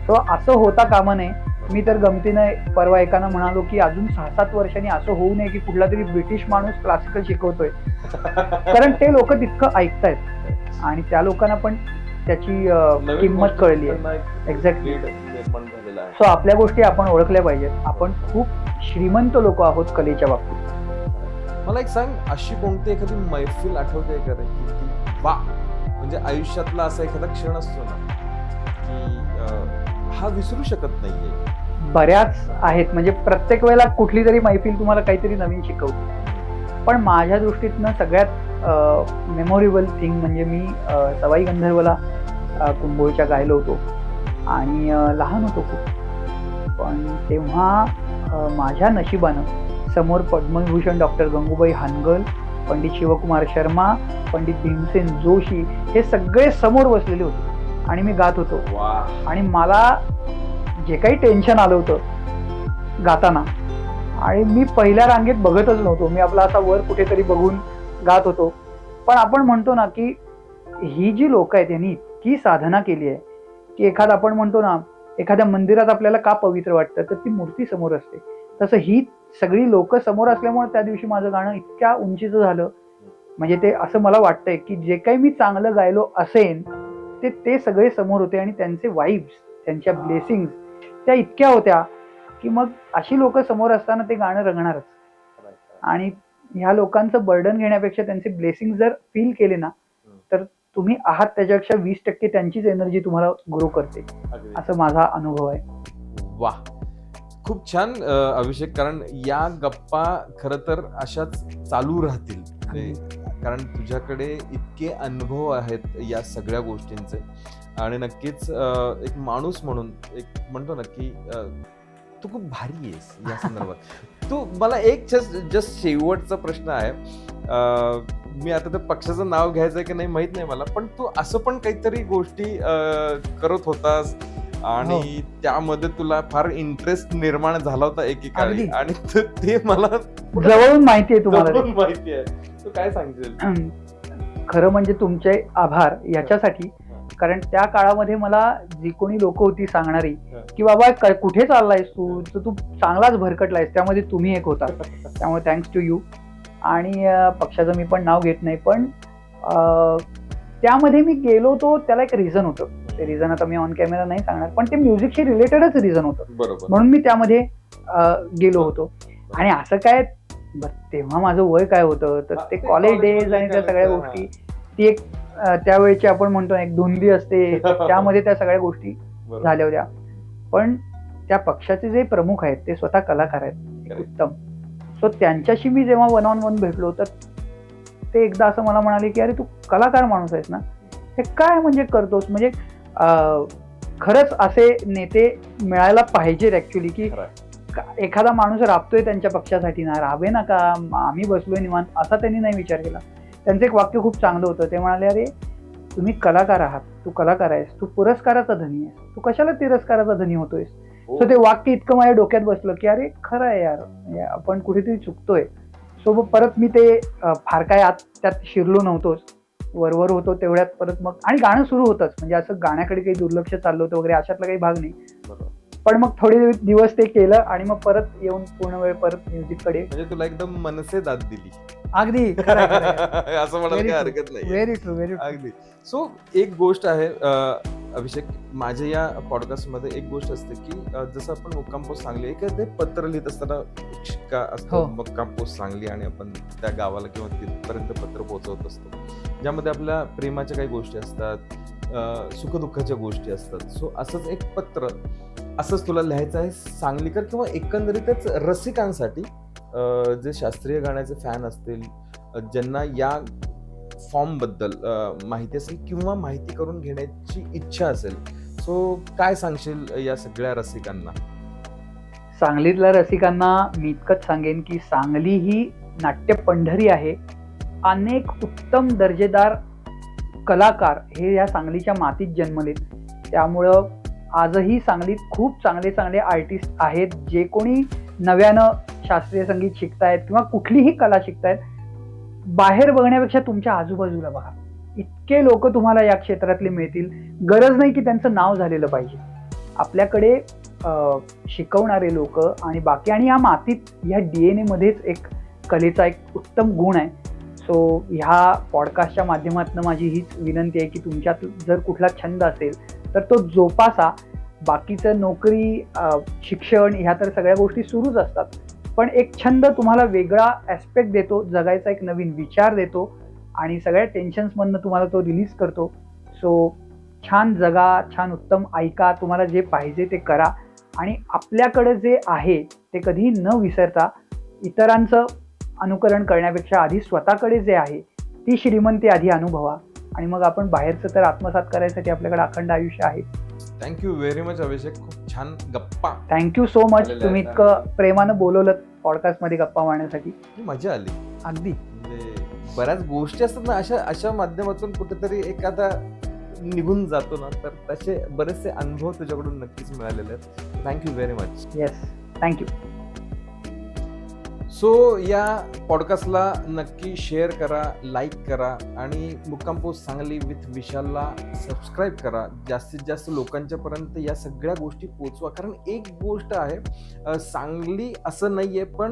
सो असं होता कामा नये. मी तर गमतीनं परवा एकानं म्हणालो की अजून 6-7 वर्षांनी असं होऊ नये की कुठला तरी ब्रिटिश माणूस क्लासिकल शिकवतोय, कारण ते लोक तितकं ऐकतायत आणि त्या लोकांना पण त्याची किंमत कळली आहे. एक्झॅक्टली. सो आपल्या गोष्टी आपण ओळखल्या पाहिजेत. आपण खूप श्रीमंत लोक आहोत कलेच्या बाबतीत. मला एक सांग, अशी कोणती एखादी मैफिल आठवते का रे की वा, म्हणजे आयुष्यातला असा एखादा क्षण असतो ना की हा विसरू शकत नाहीये? बऱ्याच आहेत, म्हणजे प्रत्येक वेळेला कुठली तरी मैफिल तुम्हाला काहीतरी नवीन शिकवते. पण माझ्या दृष्टीतनं सगळ्यात मेमोरेबल थिंग म्हणजे मी सवाई गंधर्वला कुंभोळच्या गायलो होतो आणि लहान होतो खूप. पण तेव्हा माझ्या नशिबानं समोर पद्मविभूषण डॉक्टर गंगूबाई हानगल, पंडित शिवकुमार शर्मा, पंडित भीमसेन जोशी हे सगळे समोर बसलेले होते आणि मी गात होतो. आणि मला जे काही टेन्शन आलं होतं गाताना, आणि मी पहिल्या रांगेत बघतच नव्हतो, मी आपला असा वर कुठेतरी बघून गात होतो. पण आपण म्हणतो ना की ही जी लोक आहेत यांनी इतकी साधना केली आहे की आपण म्हणतो ना एखाद्या मंदिरात आपल्याला का पवित्र वाटतं, तर ती मूर्ती समोर असते. तसं ही सगळी लोक समोर असल्यामुळे त्या दिवशी माझं गाणं इतक्या उंचीचं झालं. म्हणजे ते असं मला वाटतंय की जे काही मी चांगलं गायलो असेन ते सगळे समोर होते आणि त्यांचे वाईब्स, त्यांच्या ब्लेसिंग्स त्या इतक्या होत्या की मग अशी लोक समोर असताना ते गाणं रंगणारच. आणि ह्या लोकांचं बर्डन घेण्यापेक्षा त्यांचे ब्लेसिंग जर फील केले ना, तर तुम्ही आहात त्याच्यापेक्षा 20% त्यांचीच एनर्जी तुम्हाला ग्रो करते, असं माझा अनुभव आहे. वा, खूप छान अभिषेक. कारण या गप्पा खरं तर अशाच चालू राहतील, कारण तुझ्याकडे इतके अनुभव आहेत या सगळ्या गोष्टींचे. आणि नक्कीच एक माणूस म्हणून एक म्हणतो ना की तू खूप भारी आहेस या संदर्भात. तू मला एक जस्ट शेवटचा प्रश्न आहे. मी आता त्या पक्षाचं नाव घ्यायचं की नाही माहित नाही मला, पण तू असं पण काहीतरी गोष्टी करत होतास आणि त्यामध्ये तुला फार इंटरेस्ट निर्माण झाला होता एकेकाळी, आणि ते मला जवळून माहिती आहे, तुम्हाला माहिती आहे. तू काय सांगशील? खरं म्हणजे तुमचे आभार याच्यासाठी, कारण त्या काळामध्ये मला जी कोणी लोक होती सांगणारी की बाबा कुठे चाललायस तू चांगलाच भरकटलायस, त्यामध्ये तुम्ही एक होता. त्यामुळे थँक्स टू यू. आणि पक्षाचं मी पण नाव घेत नाही, पण त्यामध्ये मी गेलो होतो त्याला एक रिझन होतं. ते रिझन आता मी ऑन कॅमेरा नाही सांगणार, पण ते म्युझिकशी रिलेटेडच रिझन होतं, म्हणून मी त्यामध्ये गेलो होतो. आणि असं काय, तेव्हा माझं वय काय होतं, तर ते कॉलेज डेज आणि त्या सगळ्या गोष्टी, ती एक त्यावेळेची आपण म्हणतो एक धुंदी असते, त्यामध्ये त्या सगळ्या गोष्टी झाल्या होत्या. पण त्या पक्षाचे जे प्रमुख आहेत ते स्वतः कलाकार आहेत, उत्तम. सो त्यांच्याशी मी जेव्हा 1-on-1 भेटलो, तर ते एकदा असं मला म्हणाले की अरे तू कलाकार माणूस आहेस ना, हे काय म्हणजे करतोस, म्हणजे खरंच असे नेते मिळायला पाहिजेत ऍक्च्युली, की एखादा माणूस राबतोय त्यांच्या पक्षासाठी ना, राबे ना का, आम्ही बसलोय निवांत, असा त्यांनी नाही विचार केला. त्यांचं एक वाक्य खूप चांगलं होतं. ते म्हणाले अरे तुम्ही कलाकार आहात, तू कलाकार आहेस, तू पुरस्काराचा धनी आहेस, तू कशाला तिरस्काराचा धनी होतोयस. सो ते वाक्य इतकं माझ्या डोक्यात बसलं की अरे खरं आहे यार, आपण कुठेतरी चुकतोय. सो परत मी ते फार काय त्यात शिरलो नव्हतोच, वरवर होतो तेवढ्यात परत मग, आणि गाणं सुरू होतंच, म्हणजे असं गाण्याकडे काही दुर्लक्ष चाललं होतं वगैरे अशातला काही भाग नाही. पण मग थोडे दिवस ते केलं आणि मग परत येऊन पूर्ण वेळ परत म्युझिककडे. म्हणजे तुला एकदम मनसे दाद दिली. अगदी असं म्हणायला काही हरकत नाही. Very true, very true. अगदी. सो एक गोष्ट आहे अभिषेक, माझ्या या पॉडकास्ट मध्ये एक गोष्ट असते की जसं आपण मुक्काम पोस्ट सांगली, एखादे पत्र लिहित असताना शिक्का असतो मुक्काम पोस्ट सांगली, आणि आपण त्या गावाला किंवा तिथपर्यंत पत्र पोहोचवत असतो, ज्यामध्ये आपल्या प्रेमाच्या काही गोष्टी असतात, सुखदुःखाच्या गोष्टी असतात. सो असंच एक पत्र असंच तुला लिहायचं आहे सांगलीकर किंवा एकंदरीतच रसिकांसाठी, जे शास्त्रीय गाण्याचे फॅन असतील, ज्यांना या फॉर्म बद्दल माहिती असेल किंवा माहिती करून घेण्याची इच्छा असेल. सो काय सांगशील या सगळ्या रसिकांना? सांगलीतल्या रसिकांना मी इतकंच सांगेन की सांगली ही नाट्य पंढरी आहे. अनेक उत्तम दर्जेदार कलाकार हे या सांगलीच्या मातीत जन्मलेत. त्यामुळं आजही सांगलीत खूप चांगले चांगले आर्टिस्ट आहेत, जे कोणी नव्यानं शास्त्रीय संगीत शिकतायत किंवा कुठलीही कला शिकतायत. बाहेर बघण्यापेक्षा तुमच्या आजूबाजूला बघा, इतके लोक तुम्हाला या क्षेत्रातले मिळतील. गरज नाही की त्यांचं नाव झालेलं पाहिजे. आपल्याकडे शिकवणारे लोक आणि बाकी, आणि या मातीत, या DNA मध्येच एक कलेचा एक उत्तम गुण आहे. सो ह्या पॉडकास्टच्या माध्यमातून माझी हीच विनंती आहे की तुमच्यात जर कुठला छंद असेल तर तो जोपासा. बाकीचं नोकरी, शिक्षण, ह्या तर सगळ्या गोष्टी सुरूच असतात, पण एक छंद तुम्हाला वेगळा ॲस्पेक्ट देतो, जगायचा एक नवीन विचार देतो आणि सगळ्या टेन्शन्समधनं तुम्हाला तो रिलीज करतो. सो छान जगा, छान उत्तम ऐका, तुम्हाला जे पाहिजे ते करा आणि आपल्याकडे जे आहे ते कधीही न विसरता इतरांचं अनुकरण करण्यापेक्षा आधी स्वतःकडे जे आहे ती श्रीमंती आधी अनुभवा आणि मग आपण बाहेरचं तर आत्मसात करायसाठी आपल्याकडे अखंड आयुष्य आहे. थँक्यू व्हेरी मच अभिषेक, खूप छान गप्पा. थँक्यू सो मच, तुम्ही इतकं प्रेमानं बोलवलं पॉडकास्टमध्ये गप्पा मारण्यासाठी. मजा आली. अगदी म्हणजे बऱ्याच गोष्टी असतात ना अशा माध्यमातून कुठेतरी एखादा निघून जातो ना, तर तसे बरेचसे अनुभव तुझ्याकडून नक्कीच मिळालेले आहेत. Thank you very much. Yes, thank you. So या पॉडकास्टला नक्की शेअर करा, लाईक करा आणि मुक्काम पोस्ट सांगली विथ विशालला सबस्क्राईब करा. जास्तीत जास्त लोकांच्यापर्यंत या सगळ्या गोष्टी पोचवा. कारण एक गोष्ट आहे, सांगली असं नाही आहे, पण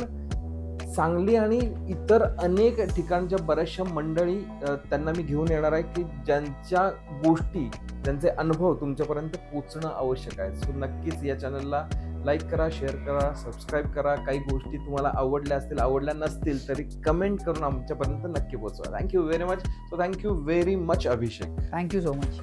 सांगली आणि इतर अनेक ठिकाणच्या बऱ्याचशा मंडळी त्यांना मी घेऊन येणार आहे की ज्यांच्या गोष्टी, ज्यांचे अनुभव तुमच्यापर्यंत पोचणं आवश्यक आहे. सो नक्कीच या चॅनलला लाईक करा, शेअर करा, सबस्क्राईब करा. काही गोष्टी तुम्हाला आवडल्या असतील, आवडल्या नसतील तरी कमेंट करून आमच्यापर्यंत नक्की पोचवा. Thank you very much. So thank you very much Abhishek. Thank you so much.